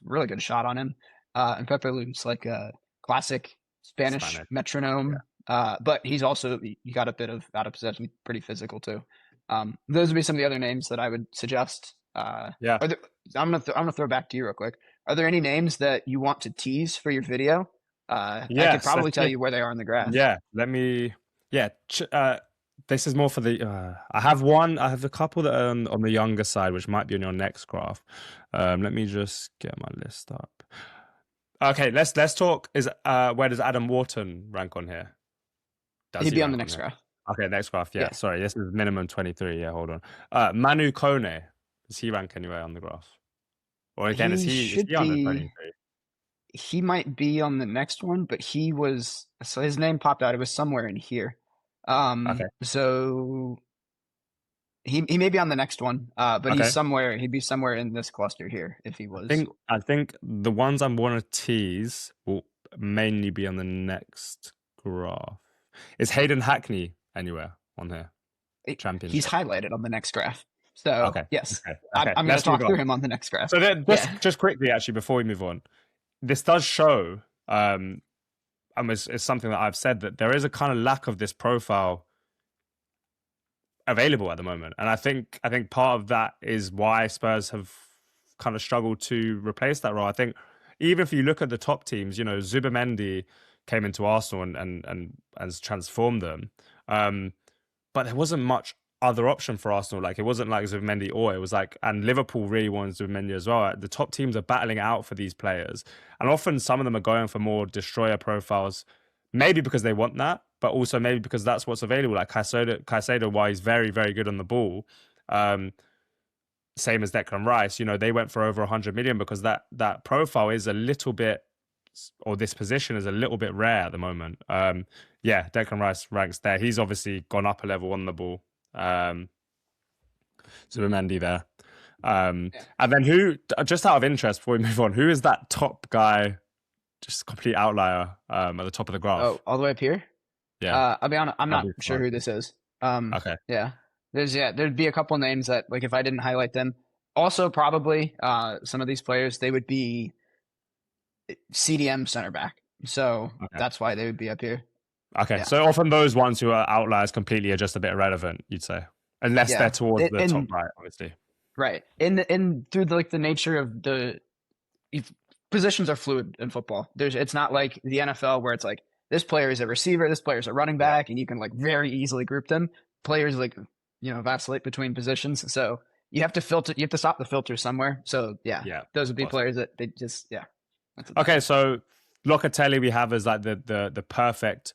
really good shot on him. And Pepelu's like a classic Spanish metronome. Yeah. But he's also you got a bit of out of possession, pretty physical too. Those would be some of the other names that I would suggest. I'm gonna throw back to you real quick. Are there any names that you want to tease for your video? I could probably tell you where they are in the graph. Yeah, let me. Yeah, this is more for the. I have a couple that are on the younger side, which might be on your next graph. Let me just get my list up. Okay, let's talk. Where does Adam Wharton rank on here? He'd be on the next graph. Okay, next graph. Yeah, sorry, this is minimum 23. Yeah, hold on. Manu Kone, does he rank anywhere on the graph? Or again, is he on the 23? He might be on the next one, but so his name popped out. It was somewhere in here. Okay. So he may be on the next one, but he'd be somewhere in this cluster here if he was. I think the ones I want to tease will mainly be on the next graph. Is Hayden Hackney anywhere on here? Championship. He's highlighted on the next graph. So yes, okay. I'm going to talk through him on the next graph. So then, just quickly, actually, before we move on, this does show, it's something that I've said, that there is a kind of lack of this profile available at the moment. And I think part of that is why Spurs have kind of struggled to replace that role. I think even if you look at the top teams, Zubimendi came into Arsenal and has transformed them. But there wasn't much other option for Arsenal. Like, it wasn't like Zubimendi it was like, and Liverpool really wanted Zubimendi as well. The top teams are battling out for these players. And often some of them are going for more destroyer profiles, maybe because they want that, but also maybe because that's what's available. Like Caicedo, while he's very, very good on the ball, same as Declan Rice, they went for over 100 million because that profile is a little bit, or this position is a little bit rare at the moment. Declan Rice ranks there. He's obviously gone up a level on the ball. Zubimendi there. And then who, just out of interest before we move on, who is that top guy, just complete outlier at the top of the graph? Oh, all the way up here? Yeah. I'll be honest, I'm not sure who this is. Okay. Yeah. There'd be a couple names that, like, if I didn't highlight them, also probably some of these players, they would be CDM center back. So that's why they would be up here. Okay, so often those ones who are outliers completely are just a bit irrelevant, you'd say, unless they're towards the top right, obviously. Right, and through the nature of positions are fluid in football. It's not like the NFL where it's like this player is a receiver, this player is a running back, and you can like very easily group them. Players vacillate between positions, so you have to filter. You have to stop the filter somewhere. So those would be players that they just Okay, so Locatelli we have as like the perfect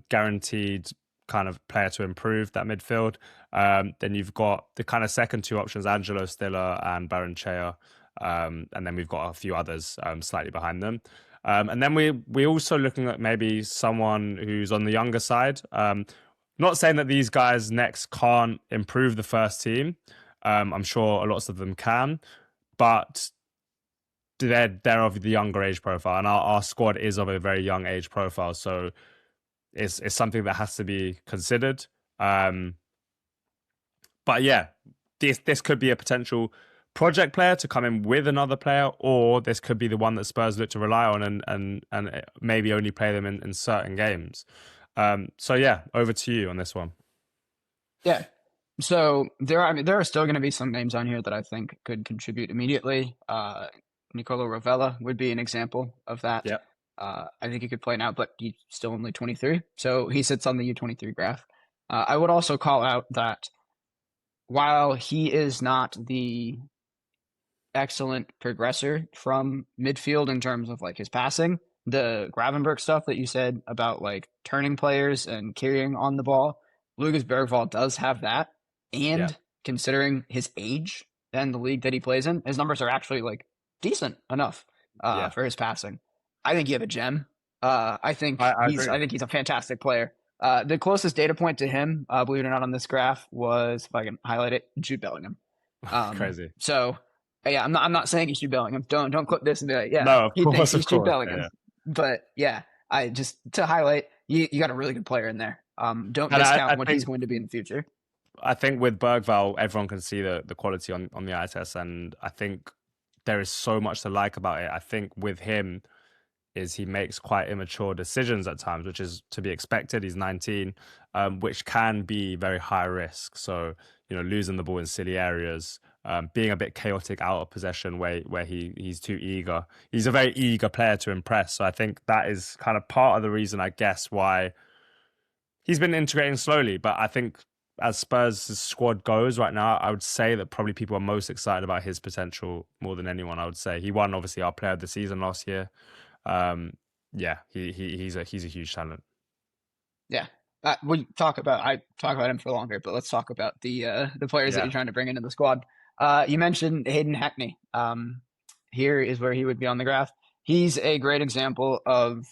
guaranteed kind of player to improve that midfield. Then you've got the kind of second two options, Angelo Stiller and Baranchea. And then we've got a few others slightly behind them. And then we're also looking at maybe someone who's on the younger side. Not saying that these guys next can't improve the first team. I'm sure lots of them can, but they're of the younger age profile, and our squad is of a very young age profile. So it's something that has to be considered. But yeah, this could be a potential project player to come in with another player, or this could be the one that Spurs look to rely on and maybe only play them in certain games. So yeah, over to you on this one. Yeah. So there are still going to be some names on here that I think could contribute immediately. Nicolo Rovella would be an example of that. Yeah. I think he could play now, but he's still only 23. So he sits on the U23 graph. I would also call out that while he is not the excellent progressor from midfield in terms of like his passing, the Gravenberg stuff that you said about like turning players and carrying on the ball, Lucas Bergvall does have that. And considering his age and the league that he plays in, his numbers are actually like decent enough for his passing. I think you have a gem. I think he's a fantastic player. The closest data point to him, believe it or not, on this graph was, if I can highlight it, Jude Bellingham. Crazy. So yeah, I'm not saying he's Jude Bellingham. Don't clip this and be like, yeah, no, he thinks he's Jude Bellingham. Yeah. But yeah, I just to highlight, you got a really good player in there. Don't discount what he's going to be in the future. I think with Bergvall, everyone can see the quality on the eye test, and I think there is so much to like about it. I think with him is he makes quite immature decisions at times, which is to be expected. He's 19, which can be very high risk. So, losing the ball in silly areas, being a bit chaotic out of possession where he's too eager. He's a very eager player to impress. So I think that is kind of part of the reason, I guess, why he's been integrating slowly. But I think as Spurs' squad goes right now, I would say that probably people are most excited about his potential more than anyone. I would say he won obviously our player of the season last year. He's a huge talent. Yeah. I talk about him for longer, but let's talk about the players that you're trying to bring into the squad. You mentioned Hayden Hackney. Here is where he would be on the graph. He's a great example of,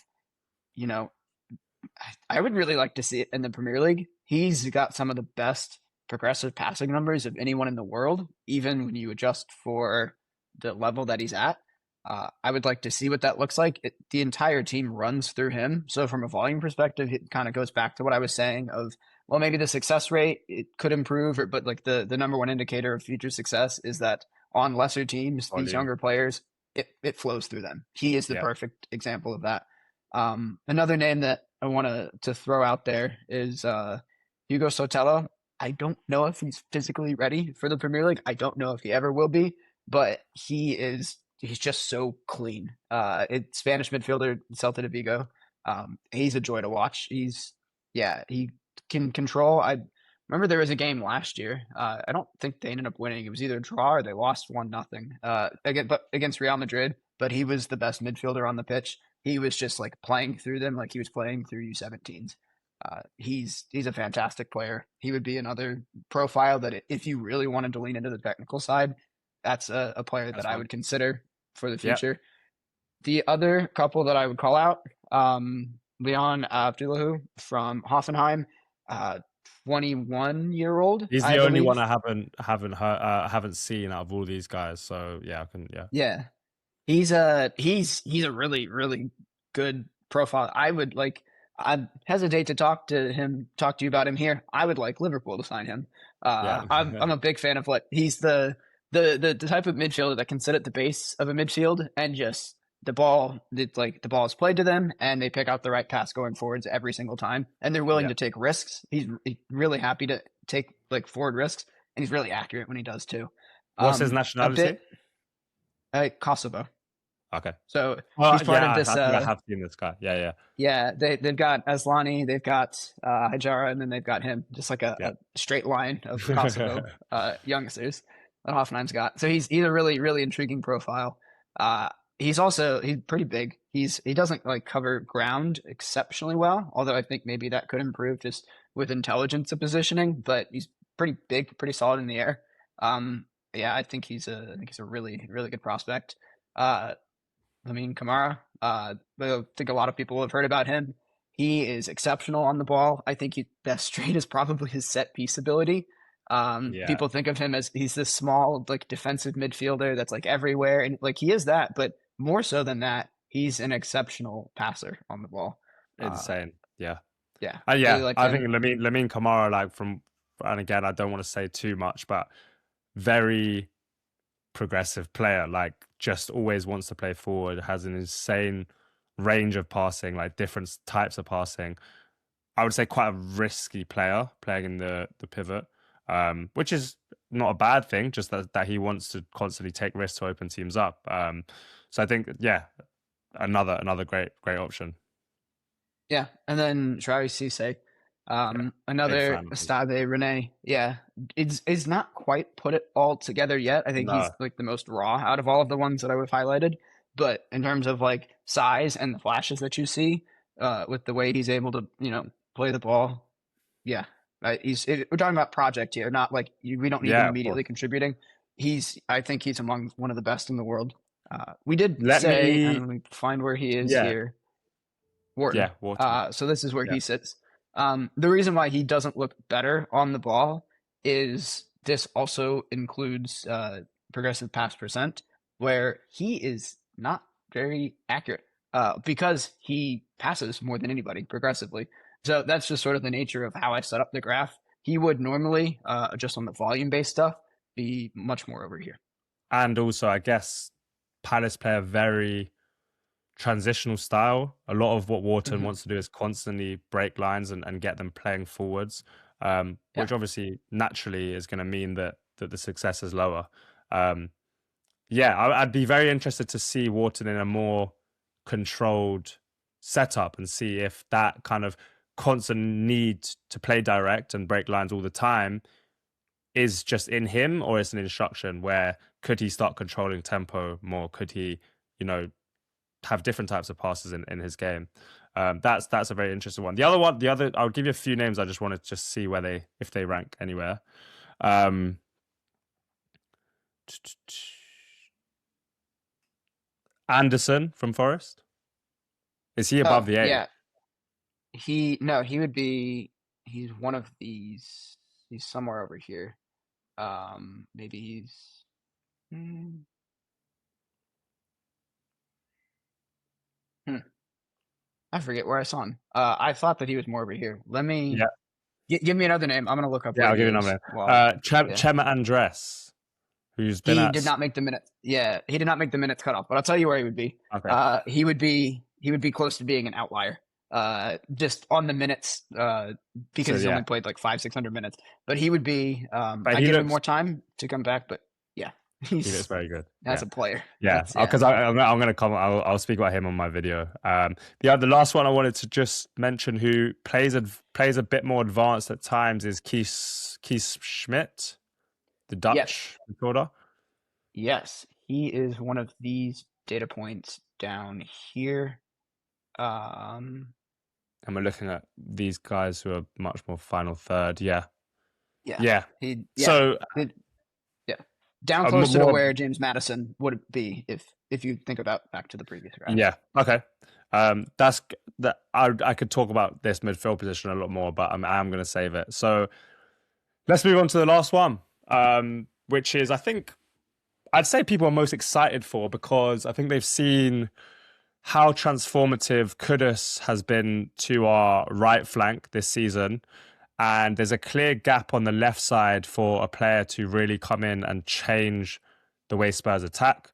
I would really like to see it in the Premier League. He's got some of the best progressive passing numbers of anyone in the world, even when you adjust for the level that he's at. I would like to see what that looks like. The entire team runs through him. So from a volume perspective, it kind of goes back to what I was saying of, well, maybe the success rate, it could improve, but like the number one indicator of future success is that on lesser teams, these younger players, it flows through them. He is the perfect example of that. Another name that I want to throw out there is Hugo Sotelo. I don't know if he's physically ready for the Premier League. I don't know if he ever will be, but he's just so clean. It's Spanish midfielder, Celta de Vigo. He's a joy to watch. He can control. I remember there was a game last year. I don't think they ended up winning. It was either a draw or they lost 1-0 against Real Madrid. But he was the best midfielder on the pitch. He was just like playing through them like he was playing through U17s. He's a fantastic player. He would be another profile that if you really wanted to lean into the technical side, that's a player that I would consider for the future. Yep. The other couple that I would call out, Leon Abdullahu from Hoffenheim, 21-year-old. He's the only one I haven't seen out of all these guys. So yeah. He's a really, really good profile. I'd hesitate to talk to you about him here. I would like Liverpool to sign him. I'm a big fan of what he's the type of midfielder that can sit at the base of a midfield and just the ball is played to them and they pick out the right pass going forwards every single time. And they're willing to take risks. He's really happy to take like forward risks, and he's really accurate when he does too. What's his nationality? Kosovo. Okay. So he's part of this. I have seen this guy. Yeah. Yeah, they've got Aslani, they've got Hajara, and then they've got him. Just like a straight line of Kosovo youngsters that Hoffenheim's got. So he's a really, really intriguing profile. he's pretty big. He doesn't like cover ground exceptionally well, although I think maybe that could improve just with intelligence of positioning. But he's pretty big, pretty solid in the air. Yeah, I think he's a really good prospect. Kamara. I think a lot of people have heard about him. He is exceptional on the ball. I think his best trait is probably his set piece ability. Yeah, People think of him as he's this small, like defensive midfielder that's like everywhere, and like he is that, but more so than that, he's an exceptional passer on the ball. Uh, insane. Yeah. yeah, really Yeah, like I think him. Lamine Kamara, like and again, I don't want to say too much, but very progressive player. Like, just always wants to play forward, has an insane range of passing, like different types of passing. I would say quite a risky player playing in the pivot, which is not a bad thing. Just that he wants to constantly take risks to open teams up. So I think, yeah, another great option. Yeah, and then Travis Cisse, Yeah, big another fan of his. Estave Rene. Yeah, is not quite put it all together yet. I think he's No, like the most raw out of all of the ones that I would have highlighted. But in terms of like size and the flashes that you see, with the way he's able to, play the ball, yeah, we're talking about project here, not like we don't need him yeah, of course. immediately contributing. I think he's among one of the best in the world. We did Let say, and me, let me find where he is yeah, here. Wharton. yeah, Wharton. So this is where Yeah, he sits. The reason why he doesn't look better on the ball is this also includes progressive pass percent, where he is not very accurate because he passes more than anybody progressively. So that's just sort of the nature of how I set up the graph. He would normally, just on the volume based stuff, be much more over here. and also I guess Palace play a very transitional style. A lot of what Wharton Hmm. wants to do is constantly break lines and get them playing forwards, Yeah. which obviously naturally is going to mean that the success is lower. Um, yeah, I'd be very interested to see Wharton in a more controlled setup and see if that kind of constant need to play direct and break lines all the time is just in him, or it's an instruction where could he start controlling tempo more? Could he, you know, have different types of passes in his game? That's a very interesting one. I'll give you a few names. I just want to just see where if they rank anywhere. Um, Anderson from Forest, is he above Oh, the 8? yeah. No, he would be, he's one of these, he's somewhere over here. Maybe he's, hmm, hmm, I forget where I saw him. I thought that he was more over here. Yeah, Give me another name. I'm gonna look up yeah. where I'll he give you is. another Well, name. yeah, Chema Andres, who's been he at. did not make the minutes. Yeah, he did not make the minutes cutoff. But I'll tell you where he would be. Okay, He would be close to being an outlier. Just on the minutes, so because he's only yeah, played like 500-600 minutes. But he would be. but I give him more time to come back. But yeah, he looks he's very good. as Yeah. a player. Yeah, That's yeah. because I'm going to comment. I'll speak about him on my video. The last one I wanted to just mention, who plays a bit more advanced at times, is Keith Schmidt, the Yes, Dutch midfielder. yes, he is one of these data points down here. Um, And we're looking at these guys who are much more final third. Yeah, yeah, yeah. yeah. So Yeah, down closer to more, where James Madison would be if you think about back to the previous graph. yeah. Okay. That's that. I could talk about this midfield position a lot more, but I'm going to save it. So let's move on to the last one, which is, I think, I'd say people are most excited for, because I think they've seen how transformative Kudus has been to our right flank this season. And there's a clear gap on the left side for a player to really come in and change the way Spurs attack,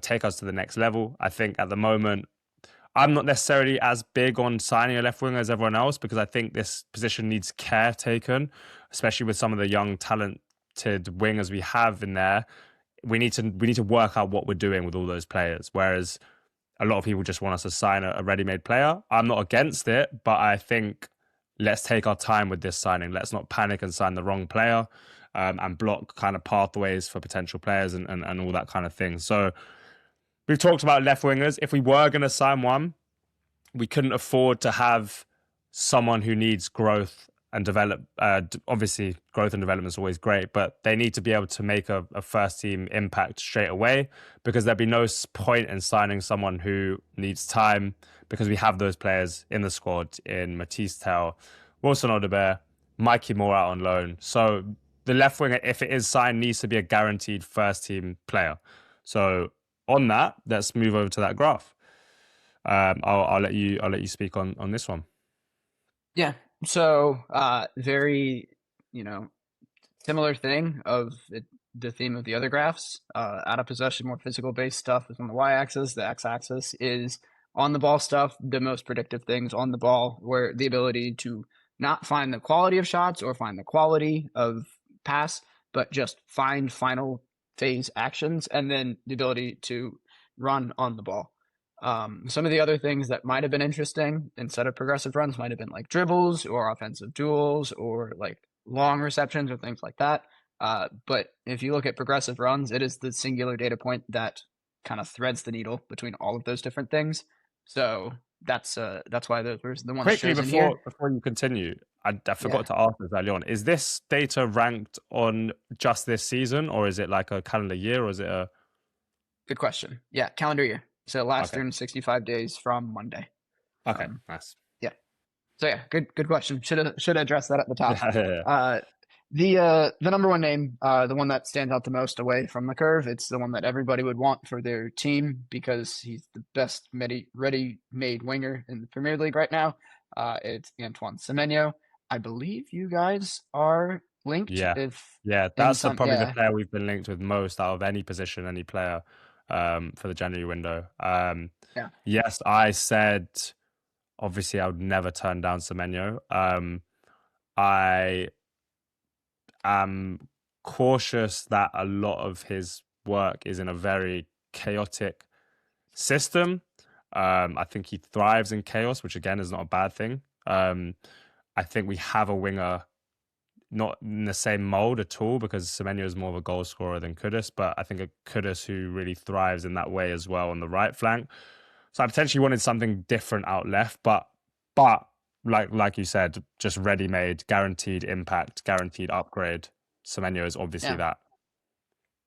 take us to the next level. I think at the moment, I'm not necessarily as big on signing a left winger as everyone else, because I think this position needs care taken, especially with some of the young, talented wingers we have in there. We need to work out what we're doing with all those players. Whereas a lot of people just want us to sign a ready-made player. I'm not against it, but I think let's take our time with this signing. Let's not panic and sign the wrong player, and block kind of pathways for potential players and all that kind of thing. So we've talked about left wingers. If we were going to sign one, we couldn't afford to have someone who needs growth and develop. Obviously, growth and development is always great, but they need to be able to make a first team impact straight away, because there'd be no point in signing someone who needs time, because we have those players in the squad in Matisse Tell, Wilson Odobert, Mikey Moore out on loan. So the left winger, if it is signed, needs to be a guaranteed first team player. So on that, let's move over to that graph. I'll let you speak on this one. Yeah. So very, similar thing of the theme of the other graphs. Out of possession, more physical based stuff is on the y-axis. The x-axis is on the ball stuff. The most predictive things on the ball, where the ability to not find the quality of shots or find the quality of pass, but just find final phase actions, and then the ability to run on the ball. Some of the other things that might have been interesting instead of progressive runs might have been like dribbles or offensive duels or like long receptions or things like that. But if you look at progressive runs, it is the singular data point that kind of threads the needle between all of those different things. So that's why those were the ones Quickly chosen here. before you continue, I forgot to ask this early on. Is this data ranked on just this season, or is it like a calendar year, or is it a? Good question. Yeah, calendar year. So last 365 days from Monday. Okay, nice. Yeah. So yeah, good question. Should have addressed that at the top. Yeah. The number one name, the one that stands out the most away from the curve, it's the one that everybody would want for their team because he's the best ready-made winger in the Premier League right now. It's Antoine Semenyo. I believe you guys are linked. Yeah, that's probably the player we've been linked with most out of any position, any player. For the January window. Yes, I said obviously I would never turn down Semenyo. I am cautious that a lot of his work is in a very chaotic system. I think he thrives in chaos, which again is not a bad thing. I think we have a winger not in the same mold at all, because Semenyo is more of a goal scorer than Kudus, but I think a Kudus who really thrives in that way as well on the right flank. So I potentially wanted something different out left, but like you said, just ready-made, guaranteed impact, guaranteed upgrade. Semenyo is obviously that.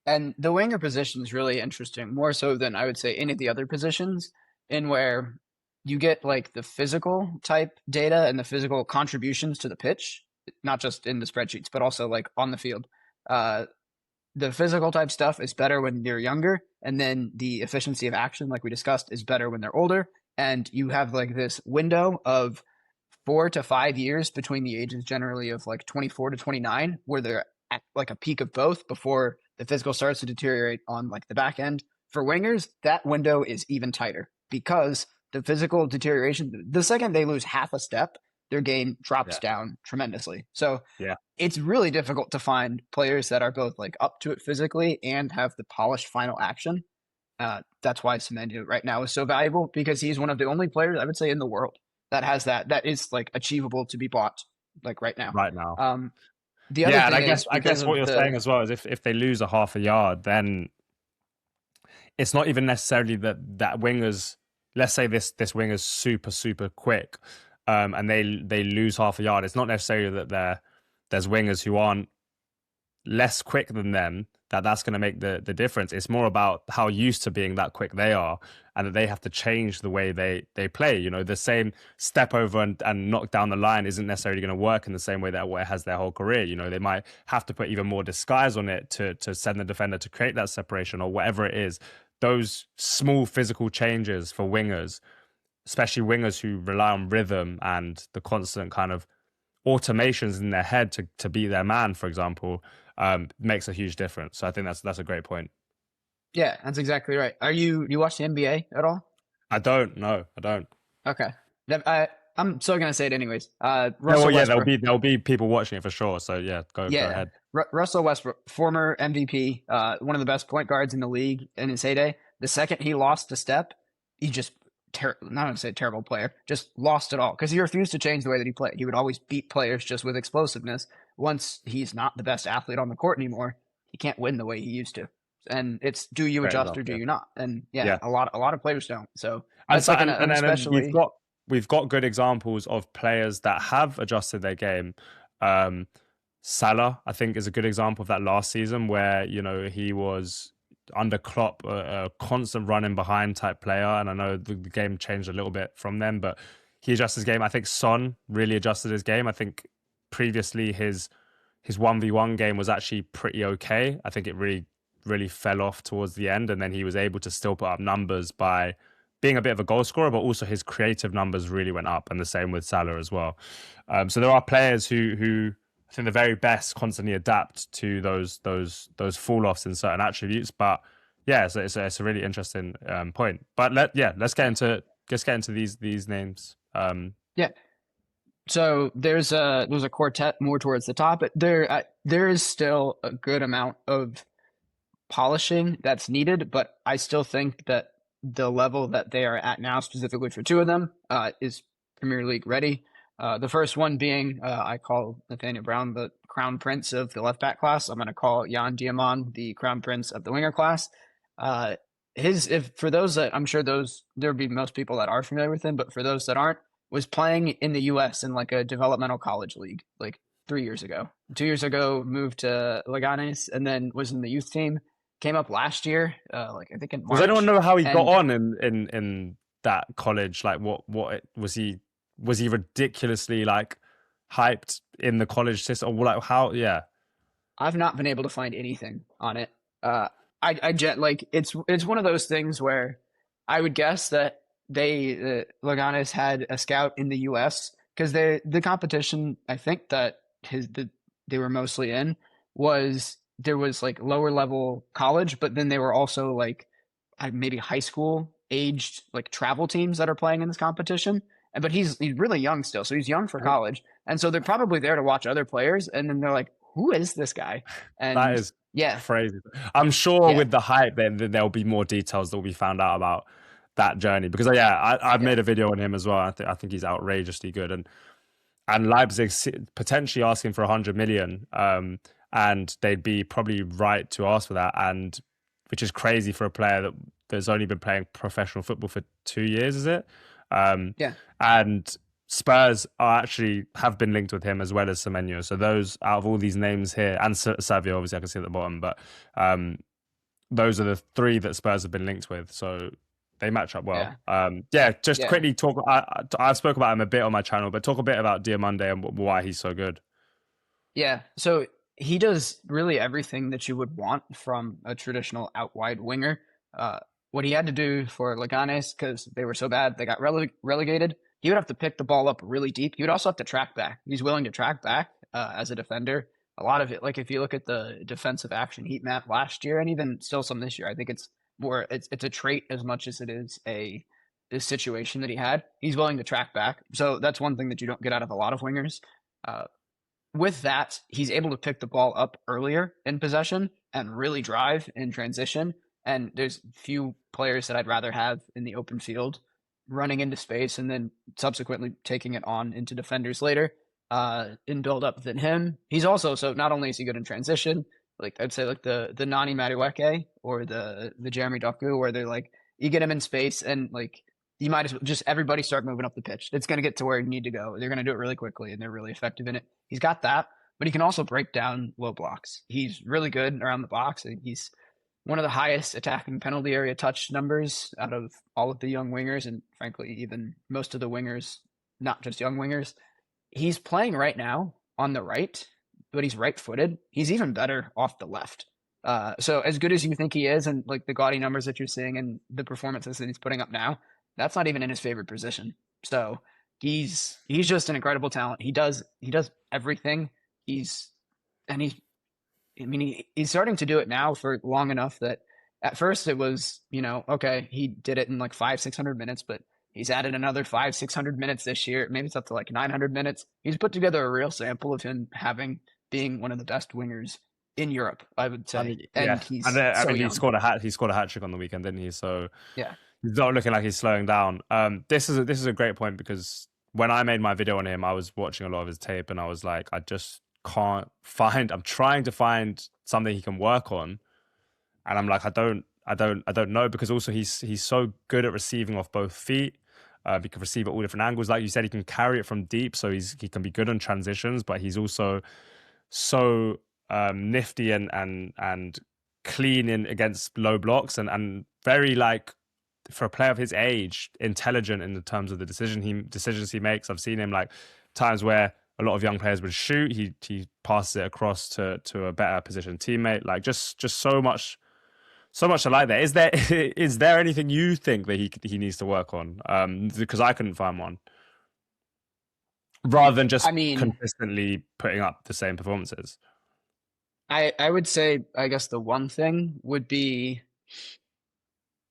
And the winger position is really interesting, more so than I would say any of the other positions, in where you get like the physical type data and the physical contributions to the pitch, not just in the spreadsheets, but also like on the field. The physical type stuff is better when you're younger, and then the efficiency of action, like we discussed, is better when they're older. And you have like this window of 4 to 5 years between the ages generally of like 24 to 29, where they're at like a peak of both before the physical starts to deteriorate on like the back end. For wingers, that window is even tighter, because the physical deterioration, the second they lose half a step, their game drops down tremendously. So it's really difficult to find players that are both like up to it physically and have the polished final action. That's why Semenyo right now is so valuable, because he's one of the only players I would say in the world that has that is like achievable to be bought like right now. The other thing I guess what you're saying as well is if they lose a half a yard, then it's not even necessarily that wingers. Let's say this winger's super quick. And they lose half a yard. It's not necessarily that there's wingers who aren't less quick than them that's going to make the difference. It's more about how used to being that quick they are, and that they have to change the way they play. You know, the same step over and knock down the line isn't necessarily going to work in the same way that it has their whole career. You know, they might have to put even more disguise on it to send the defender to create that separation or whatever it is. Those small physical changes for wingers, especially wingers who rely on rhythm and the constant kind of automations in their head to be their man, for example, makes a huge difference. So I think that's a great point. Yeah, that's exactly right. You watch the NBA at all? I don't. No, I don't. Okay. I'm still gonna say it anyways. There'll be people watching it for sure. So go ahead. Russell Westbrook, former MVP, one of the best point guards in the league in his heyday. The second he lost a step, he just not going to say terrible player, just lost it all, because he refused to change the way that he played. He would always beat players just with explosiveness. Once he's not the best athlete on the court anymore, he can't win the way he used to. and it's do you Great adjust or example. do Yeah. you not? And yeah, Yeah. a lot of players don't. So And that's so like and an then especially we've got good examples of players that have adjusted their game. Um, Salah, I think, is a good example of that last season where, you know, he was under Klopp a constant running behind type player. And I know the game changed a little bit from then, but he adjusted his game. I think Son really adjusted his game. I think previously his 1v1 game was actually pretty okay. I think it really fell off towards the end, and then he was able to still put up numbers by being a bit of a goal scorer, but also his creative numbers really went up, and the same with Salah as well. So there are players who I think the very best constantly adapt to those fall offs in certain attributes. But yeah, it's a really interesting point. But let's get into these names. yeah. So there's a quartet more towards the top, but there is still a good amount of polishing that's needed. But I still think that the level that they are at now, specifically for two of them, is Premier League ready. The first one being I call Nathaniel Brown the crown prince of the left back class. I'm going to call Jan Diamond the crown prince of the winger class. If for those that I'm sure there'd be most people that are familiar with him, but for those that aren't, was playing in the U.S. in like a developmental college league like 3 years ago. 2 years ago, moved to Leganes and then was in the youth team. Came up last year, like I think in Does anyone March. know how he got And on in that college? Like, was he ridiculously like hyped in the college system, or like how? Yeah, I've not been able to find anything on it. Uh, like it's one of those things where I would guess that Leganes had a scout in the U.S. because the competition I think that they were mostly in was there was like lower level college, but then they were also like maybe high school aged like travel teams that are playing in this competition. But he's really young still, so he's young for college, and so they're probably there to watch other players, and then they're like, "Who is this guy?" that And is yeah, crazy. I'm sure yeah, with the hype, then there'll be more details that will be found out about that journey. Because yeah, I've yeah, made a video on him as well. I think he's outrageously good, and Leipzig potentially asking for 100 million, and they'd be probably right to ask for that, and which is crazy for a player that's only been playing professional football for 2 years, is it? Um, yeah, and Spurs are actually have been linked with him as well as Semenyo. So those out of all these names here, and Savio, obviously I can see at the bottom, but those are the three that Spurs have been linked with. So they match up well. yeah, Yeah, just yeah. quickly talk. I've spoke about him a bit on my channel, but talk a bit about Diamande and why he's so good. Yeah, so he does really everything that you would want from a traditional out wide winger. Uh, what he had to do for Leganes, because they were so bad, they got relegated. He would have to pick the ball up really deep. He would also have to track back. He's willing to track back as a defender. A lot of it, like if you look at the defensive action heat map last year, and even still some this year, I think it's a trait as much as it is a situation that he had. He's willing to track back, so that's one thing that you don't get out of a lot of wingers. Uh, with that, he's able to pick the ball up earlier in possession and really drive in transition. And there's few players that I'd rather have in the open field running into space and then subsequently taking it on into defenders later in build up than him. He's also, so not only is he good in transition, like I'd say like the Nani Madueke or the Jeremy Doku, where they're like, you get him in space and like you might as well just everybody start moving up the pitch. It's going to get to where you need to go. They're going to do it really quickly, and they're really effective in it. He's got that, but he can also break down low blocks. He's really good around the box. He's one of the highest attacking penalty area touch numbers out of all of the young wingers, and frankly, even most of the wingers, not just young wingers. He's playing right now on the right, but he's right-footed. He's even better off the left. So as good as you think he is, and like the gaudy numbers that you're seeing and the performances that he's putting up now, that's not even in his favorite position. So he's just an incredible talent. He does everything. He's and he's I mean he's starting to do it now for long enough that at first it was, okay, he did it in like 500-600 minutes, but he's added another 500-600 minutes this year. Maybe it's up to like 900 minutes. He's put together a real sample of him being one of the best wingers in Europe, I would I say. mean, yeah, And he's and I so mean young. he scored a hat trick on the weekend, didn't he? So Yeah. he's not looking like he's slowing down. This is a great point because when I made my video on him, I was watching a lot of his tape and I was like, I just can't find. I'm trying to find something he can work on, And I'm like, I don't know, because also he's so good at receiving off both feet. He can receive at all different angles. Like you said, he can carry it from deep, so he can be good on transitions. But he's also so nifty and clean in against low blocks, and very, like, for a player of his age, intelligent in the terms of the decisions he makes. I've seen him, like, times where a lot of young players would shoot, he passes it across to a better positioned teammate. Like, just so much to like there. Is there anything you think that he needs to work on? Because I couldn't find one. Rather than just I mean, consistently putting up the same performances. I would say, I guess the one thing would be,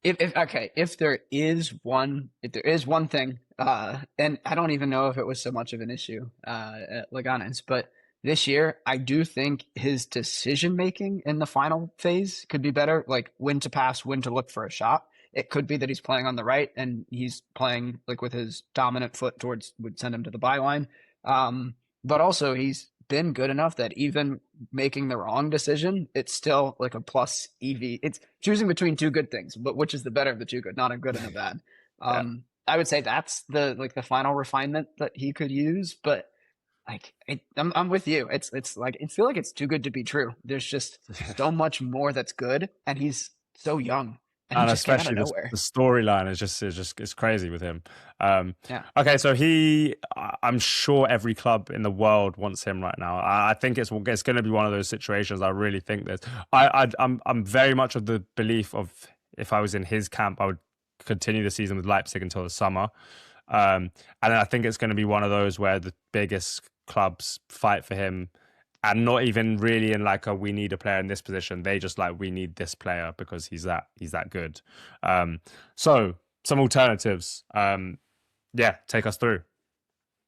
if okay, if there is one thing, and I don't even know if it was so much of an issue at Leganes, but this year I do think his decision making in the final phase could be better, like when to pass, when to look for a shot. It could be that he's playing on the right and he's playing like with his dominant foot towards would send him to the byline. But also he's been good enough that even making the wrong decision, it's still like a plus EV. It's choosing between two good things, but which is the better of the two good, not a good and a bad. Yeah. I would say that's the final refinement that he could use, but like I'm with you. It's like I feel like it's too good to be true. There's just so much more that's good, and he's so young, and he And just came out of especially nowhere. the storyline is it's crazy with him. Yeah, Okay, so I'm sure every club in the world wants him right now. I think it's going to be one of those situations. I really think this. I'm very much of the belief of, if I was in his camp, I would continue the season with Leipzig until the summer. And I think it's going to be one of those where the biggest clubs fight for him, and not even really in like a we need a player in this position. They just like, we need this player because he's that good. So some alternatives. Yeah, take us through.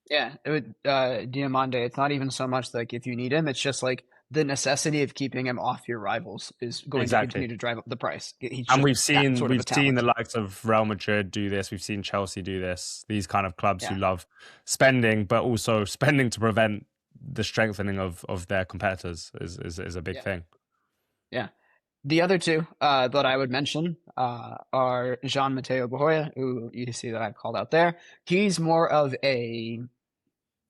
yeah. It would Diamande. It's not even so much like if you need him. It's just like the necessity of keeping him off your rivals is going to Exactly. continue to drive up the price. He's And just that sort of a we've seen the talent. likes of Real Madrid do this. We've seen Chelsea do this. These kind of clubs who Yeah, love spending, but also spending to prevent the strengthening of their competitors is a big yeah, thing. yeah. The other two that I would mention are Jean Mateo Bahoya, who you see that I've called out there. He's more of a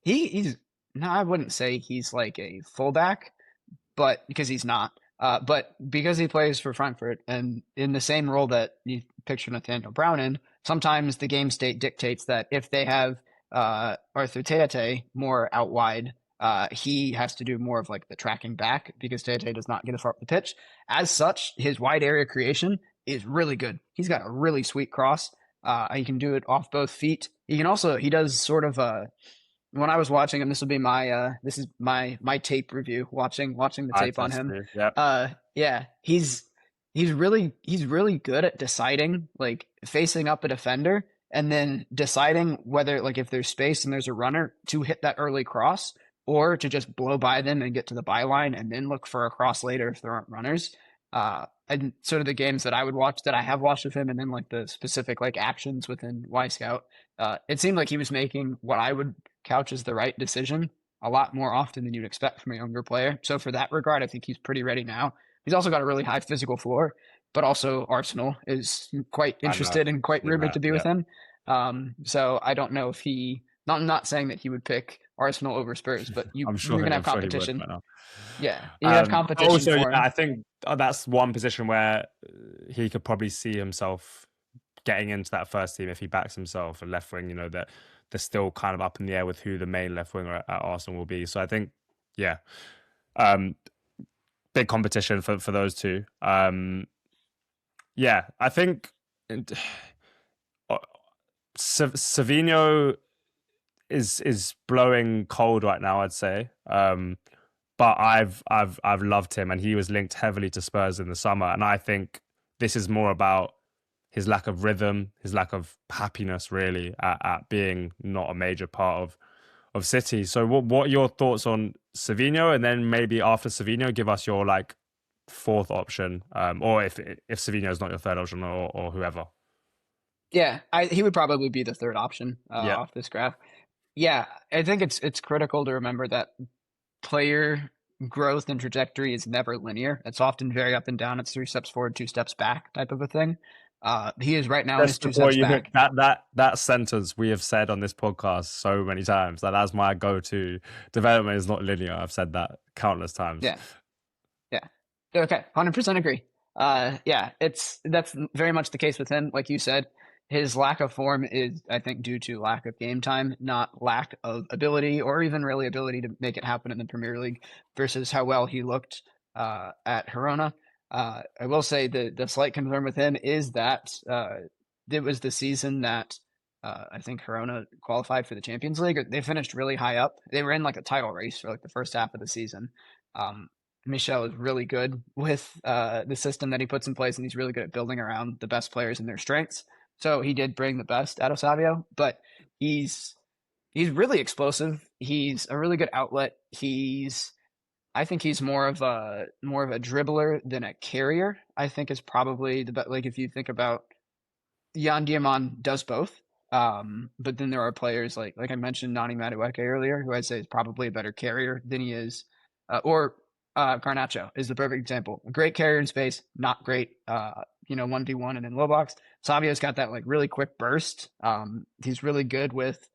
he's no, I wouldn't say he's like a fullback, but because he's not. But because he plays for Frankfurt and in the same role that you picture Nathaniel Brown in, sometimes the game state dictates that if they have Arthur Teate more out wide, he has to do more of like the tracking back because Teate does not get as far up the pitch. As such, his wide area creation is really good. He's got a really sweet cross. He can do it off both feet. He does sort of a when I was watching him, this is my tape review, watching the I tape on test him. you. Yep. Yeah, he's really good at deciding, like facing up a defender and then deciding whether, like, if there's space and there's a runner, to hit that early cross or to just blow by them and get to the byline and then look for a cross later if there aren't runners. And sort of the games that I would watch that I have watched of him, and then like the specific like actions within Y Scout, it seemed like he was making what I would couch as the right decision a lot more often than you'd expect from a younger player. So for that regard, I think he's pretty ready now. He's also got a really high physical floor, but also Arsenal is quite I know. interested and quite Seen rumored that. to be with Yeah. him. So I don't know if I'm not saying that he would pick Arsenal over Spurs, but you're gonna have I'm sure he would competition. right now. Yeah, you have But competition also, for yeah, him. I think that's one position where he could probably see himself getting into that first team if he backs himself. A left wing, that they're still kind of up in the air with who the main left winger at Arsenal will be. So I think, yeah, um, big competition for those two. Yeah, I think Savino is blowing cold right now, I'd say. But I've loved him, and he was linked heavily to Spurs in the summer. And I think this is more about his lack of rhythm, his lack of happiness, really, at being not a major part of City. So what are your thoughts on Savino? And then maybe after Savino, give us your like fourth option, or if Savino is not your third option, or whoever. Yeah, he would probably be the third option Yeah, off this graph. Yeah, I think it's critical to remember that player growth and trajectory is never linear. It's often very up and down. It's 3 steps forward, 2 steps back type of a thing. He is right now in his Just 2 before steps you hit back. that sentence we have said on this podcast so many times that that's my go-to. Development is not linear. I've said that countless times. Yeah. Yeah. Okay. 100% agree. Yeah, that's very much the case with him. Like you said, his lack of form is, I think, due to lack of game time, not lack of ability or even really ability to make it happen in the Premier League versus how well he looked at Girona. I will say the slight concern with him is that it was the season that I think Girona qualified for the Champions League. They finished really high up. They were in like a title race for like the first half of the season. Michel is really good with the system that he puts in place, and he's really good at building around the best players and their strengths. So he did bring the best out of Savio, but he's really explosive. He's a really good outlet. I think he's more of a dribbler than a carrier. I think is probably the best. Like if you think about Jan Diamant does both. But then there are players like I mentioned Nani Madueke earlier, who I'd say is probably a better carrier than he is, or Garnacho is the perfect example. A great carrier in space, not great, 1v1 and in low box. Savio's got that like really quick burst. He's really good with,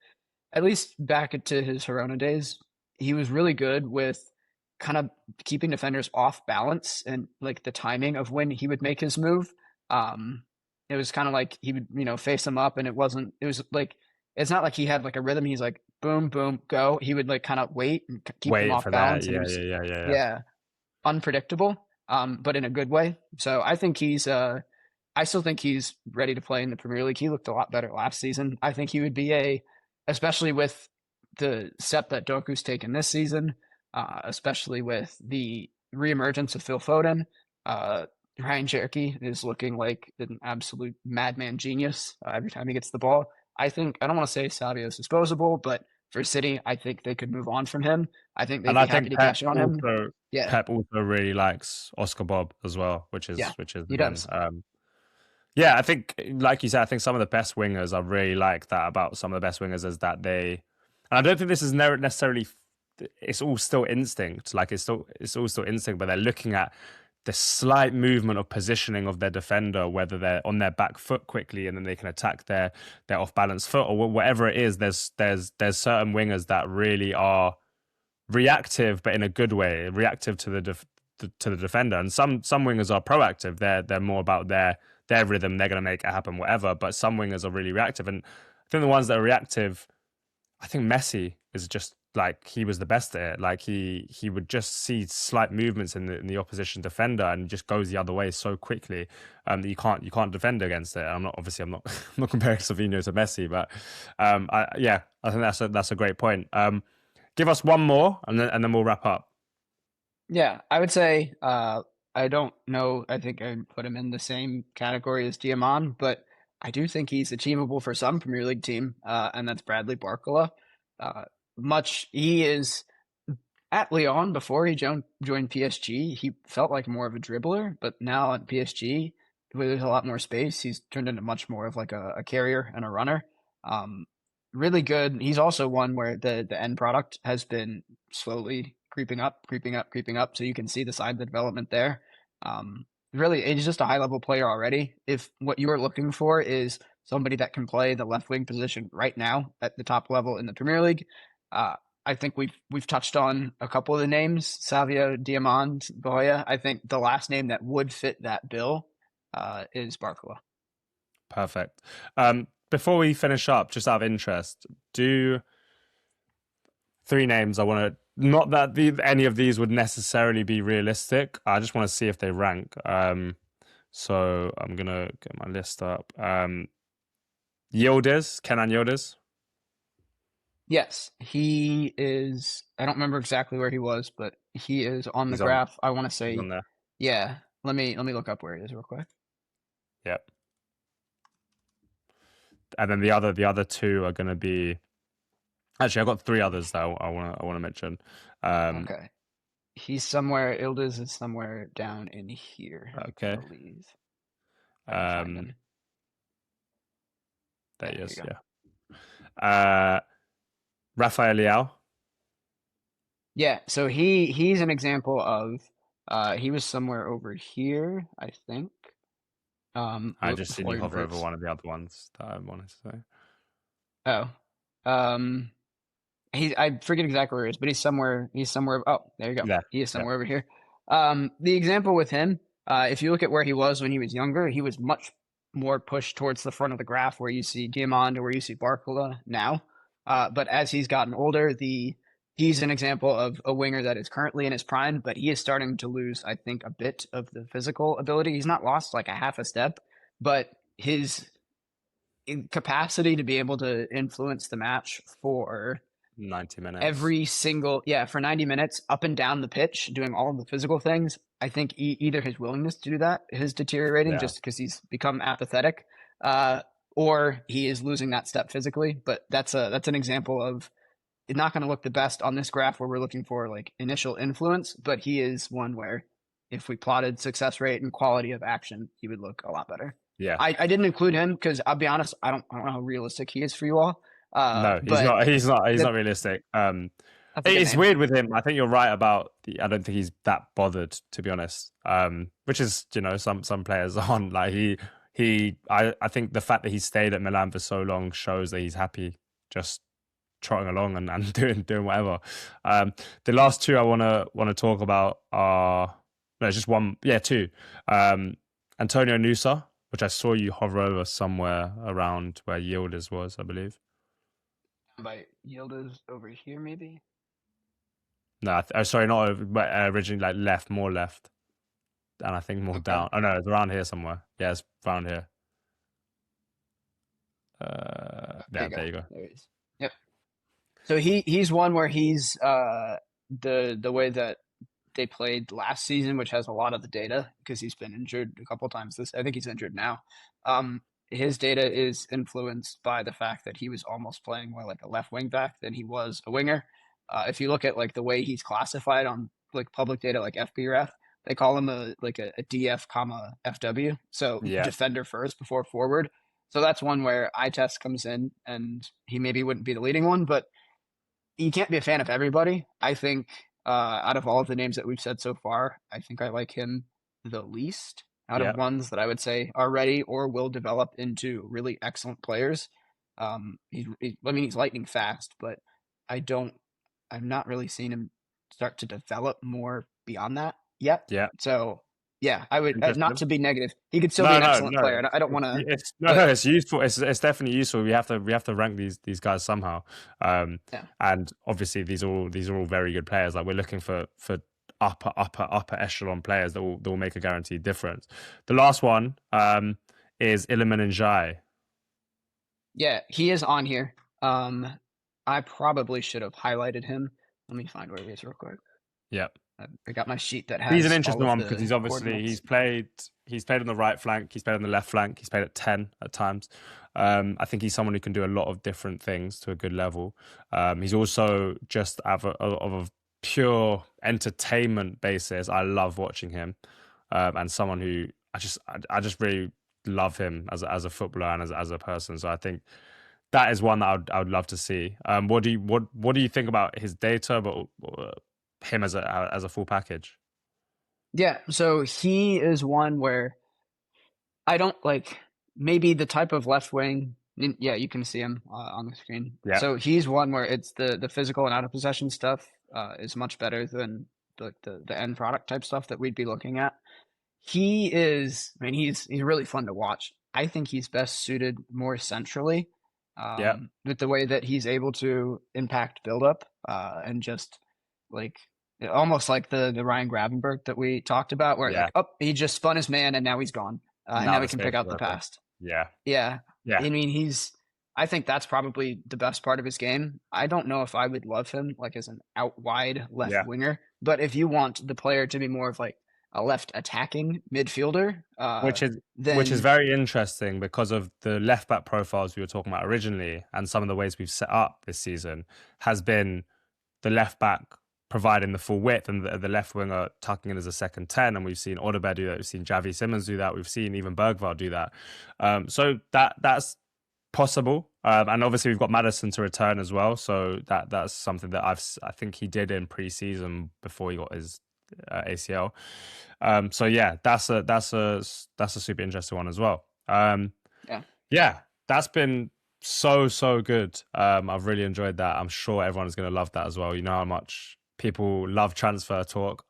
at least back into his Girona days, he was really good with kind of keeping defenders off balance and like the timing of when he would make his move. It was kind of like he would, face them up, and it was like, it's not like he had like a rhythm. He's like, boom, boom, go. He would like kind of wait and keep them Wait off for that. balance. And it was, Yeah. yeah, unpredictable, but in a good way. So I think I still think he's ready to play in the Premier League. He looked a lot better last season. I think he would be especially with the step that Doku's taken this season, especially with the reemergence of Phil Foden. Ryan Cherokee is looking like an absolute madman genius every time he gets the ball. I don't want to say Savio's disposable, but for City, I think they could move on from him. I think they'd And be I happy think to cash in on him. Yeah, Pep also really likes Oscar Bob as well, which is yeah, he again, does. yeah. I think, like you said, I think some of the best wingers, I really like that about some of the best wingers is that they, and I don't think this is necessarily, it's all still instinct. Like it's all still instinct, but they're looking at the slight movement of positioning of their defender, whether they're on their back foot quickly and then they can attack their off balance foot or whatever it is. There's certain wingers that really are reactive, but in a good way, reactive to the defender. And some wingers are proactive. They're more about their rhythm. They're going to make it happen, whatever. But some wingers are really reactive. And I think the ones that are reactive, I think Messi is just like, he was the best at it. Like he would just see slight movements in the opposition defender and just goes the other way so quickly that you can't defend against it. I'm not I'm not comparing Savinho to Messi, but I think that's a great point. Give us one more and then we'll wrap up. Yeah, I would say I don't know. I think I put him in the same category as Diamant, but I do think he's achievable for some Premier League team, and that's Bradley Barcola. He is at Lyon before he joined PSG. He felt like more of a dribbler, but now at PSG, where there's a lot more space, he's turned into much more of like a carrier and a runner. Really good. He's also one where the end product has been slowly creeping up. So you can see the signs of development there. Really, he's just a high level player already. If what you are looking for is somebody that can play the left wing position right now at the top level in the Premier League, I think we've touched on a couple of the names: Savio, Diamant, Boya. I think the last name that would fit that bill is Barcola. Perfect. Before we finish up, just out of interest, do three names I want to, not that any of these would necessarily be realistic. I just want to see if they rank. So I'm going to get my list up. Kenan Yildiz. Yes, he is. I don't remember exactly where he was, but he is on the He's graph. I want to he's say, on there. yeah. Let me look up where he is real quick. Yep. And then the other two are going to be. Actually, I've got three others that I want to mention. Okay, he's somewhere. Ildiz is somewhere down in here. Okay. I believe. I can find him. There he Yeah, is. Yeah. Rafael Leao. Yeah, so he's an example of he was somewhere over here, I think. I just seen Before you he hover over inverts. one of the other ones that I wanted to say. Oh. Um I forget exactly where he is, but he's somewhere. Oh, there you go. Yeah, He is yeah, somewhere over here. The example with him, if you look at where he was when he was younger, he was much more pushed towards the front of the graph where you see Diamond or where you see Barcola now. But as he's gotten older, he's an example of a winger that is currently in his prime, but he is starting to lose, I think, a bit of the physical ability. He's not lost like a half a step, but his capacity to be able to influence the match for 90 minutes. every single, yeah, for 90 minutes up and down the pitch doing all of the physical things. I think either his willingness to do that is deteriorating Yeah, just because he's become apathetic, uh, or he is losing that step physically. But that's an example of it's not going to look the best on this graph where we're looking for like initial influence, but he is one where if we plotted success rate and quality of action, he would look a lot better. yeah. I didn't include him because I'll be honest, I don't know how realistic he is for you all. No, he's But not. He's that, not realistic. that's a good It's name. weird with him. I think you're right about the. I don't think he's that bothered, to be honest. Which is, some players aren't. Like I think the fact that he stayed at Milan for so long shows that he's happy just trotting along and doing whatever. The last two I wanna talk about are no, it's just one. Yeah, two. Antonio Nusa, which I saw you hover over somewhere around where Yildiz was, I believe. By Yildiz over here, maybe. No, sorry, not over, but originally like left, more left, and I think more Okay. down. Oh no, it's around here somewhere. Yeah, it's around here. There you There go. you go. There he is. Yep. So he's one where he's the way that they played last season, which has a lot of the data because he's been injured a couple times. I think he's injured now. His data is influenced by the fact that he was almost playing more like a left wing back than he was a winger. If you look at like the way he's classified on like public data like FBref, they call him a DF comma FW, so Yeah, defender first before forward. So that's one where eye test comes in, and he maybe wouldn't be the leading one, but you can't be a fan of everybody. I think out of all of the names that we've said so far, I think I like him the least out yeah, of ones that I would say are ready or will develop into really excellent players. I mean, he's lightning fast, but I don't, I've not really seen him start to develop more beyond that yet. yeah. So yeah, I would not Interesting. to be negative. He could still be No, an no, excellent no. player, and I don't want to, It's no, but no. It's useful. It's definitely useful. We have to rank these guys somehow. yeah. And obviously these are all very good players. Like we're looking for upper echelon players that will make a guaranteed difference. The last one is Iliman and Jai. Yeah, he is on here. I probably should have highlighted him. Let me find where he is real quick. Yeah. I got my sheet that He's an has all interesting of one because the he's obviously coordinates. he's played on the right flank, he's played on the left flank, he's played at 10 at times. I think he's someone who can do a lot of different things to a good level. He's also just of a pure entertainment basis. I love watching him, and someone who I just really love him as a footballer and as a person. So I think that is one that I would love to see. What do you think about his data, but him as a full package? Yeah, so he is one where I don't like maybe the type of left wing. Yeah, you can see him on the screen. Yeah, So he's one where it's the physical and out of possession stuff is much better than the end product type stuff that we'd be looking at. He is, I mean, he's really fun to watch. I think he's best suited more centrally, yeah, with the way that he's able to impact buildup and just like almost like the Ryan Gravenberg that we talked about, where yeah. like, oh, he just spun his man and now he's gone, and Now now he the can pick space is out the open. past. Yeah, Yeah, yeah, I mean, I think that's probably the best part of his game. I don't know if I would love him like as an out wide left yeah. winger, but if you want the player to be more of like a left attacking midfielder, Which is then very interesting because of the left back profiles we were talking about originally, and some of the ways we've set up this season has been the left back providing the full width and the left winger tucking in as a second 10. And we've seen Odebear do that. We've seen Javi Simmons do that. We've seen even Bergvall do that. So that's possible. And obviously we've got Madison to return as well, so that's something that I think he did in pre-season before he got his ACL. So yeah, that's a super interesting one as well. Yeah. Yeah, that's been so good. I've really enjoyed that. I'm sure everyone's going to love that as well. You know how much people love transfer talk,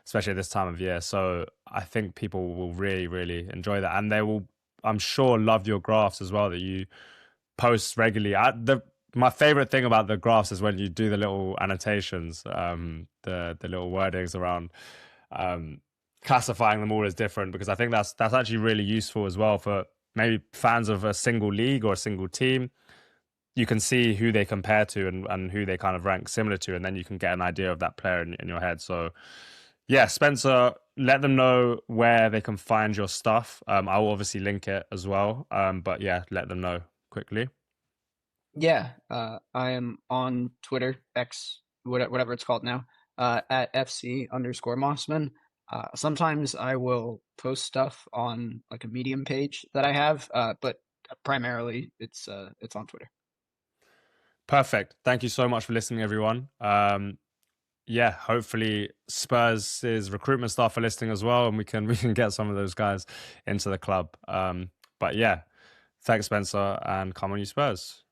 especially this time of year. So I think people will really enjoy that, and they will, I'm sure, love your graphs as well that you post regularly. My favorite thing about the graphs is when you do the little annotations, the little wordings around classifying them all as different, because I think that's actually really useful as well for maybe fans of a single league or a single team. You can see who they compare to and who they kind of rank similar to, and then you can get an idea of that player in your head. So yeah, Spencer, let them know where they can find your stuff. I'll obviously link it as well. But yeah, let them know quickly. Yeah, I am on Twitter, X, whatever it's called now, at FC_MossMan. Sometimes I will post stuff on like a Medium page that I have, but primarily it's on Twitter. Perfect. Thank you so much for listening, everyone. Yeah, hopefully Spurs' recruitment staff are listening as well, and we can get some of those guys into the club. But yeah, thanks, Spencer, and come on, you Spurs.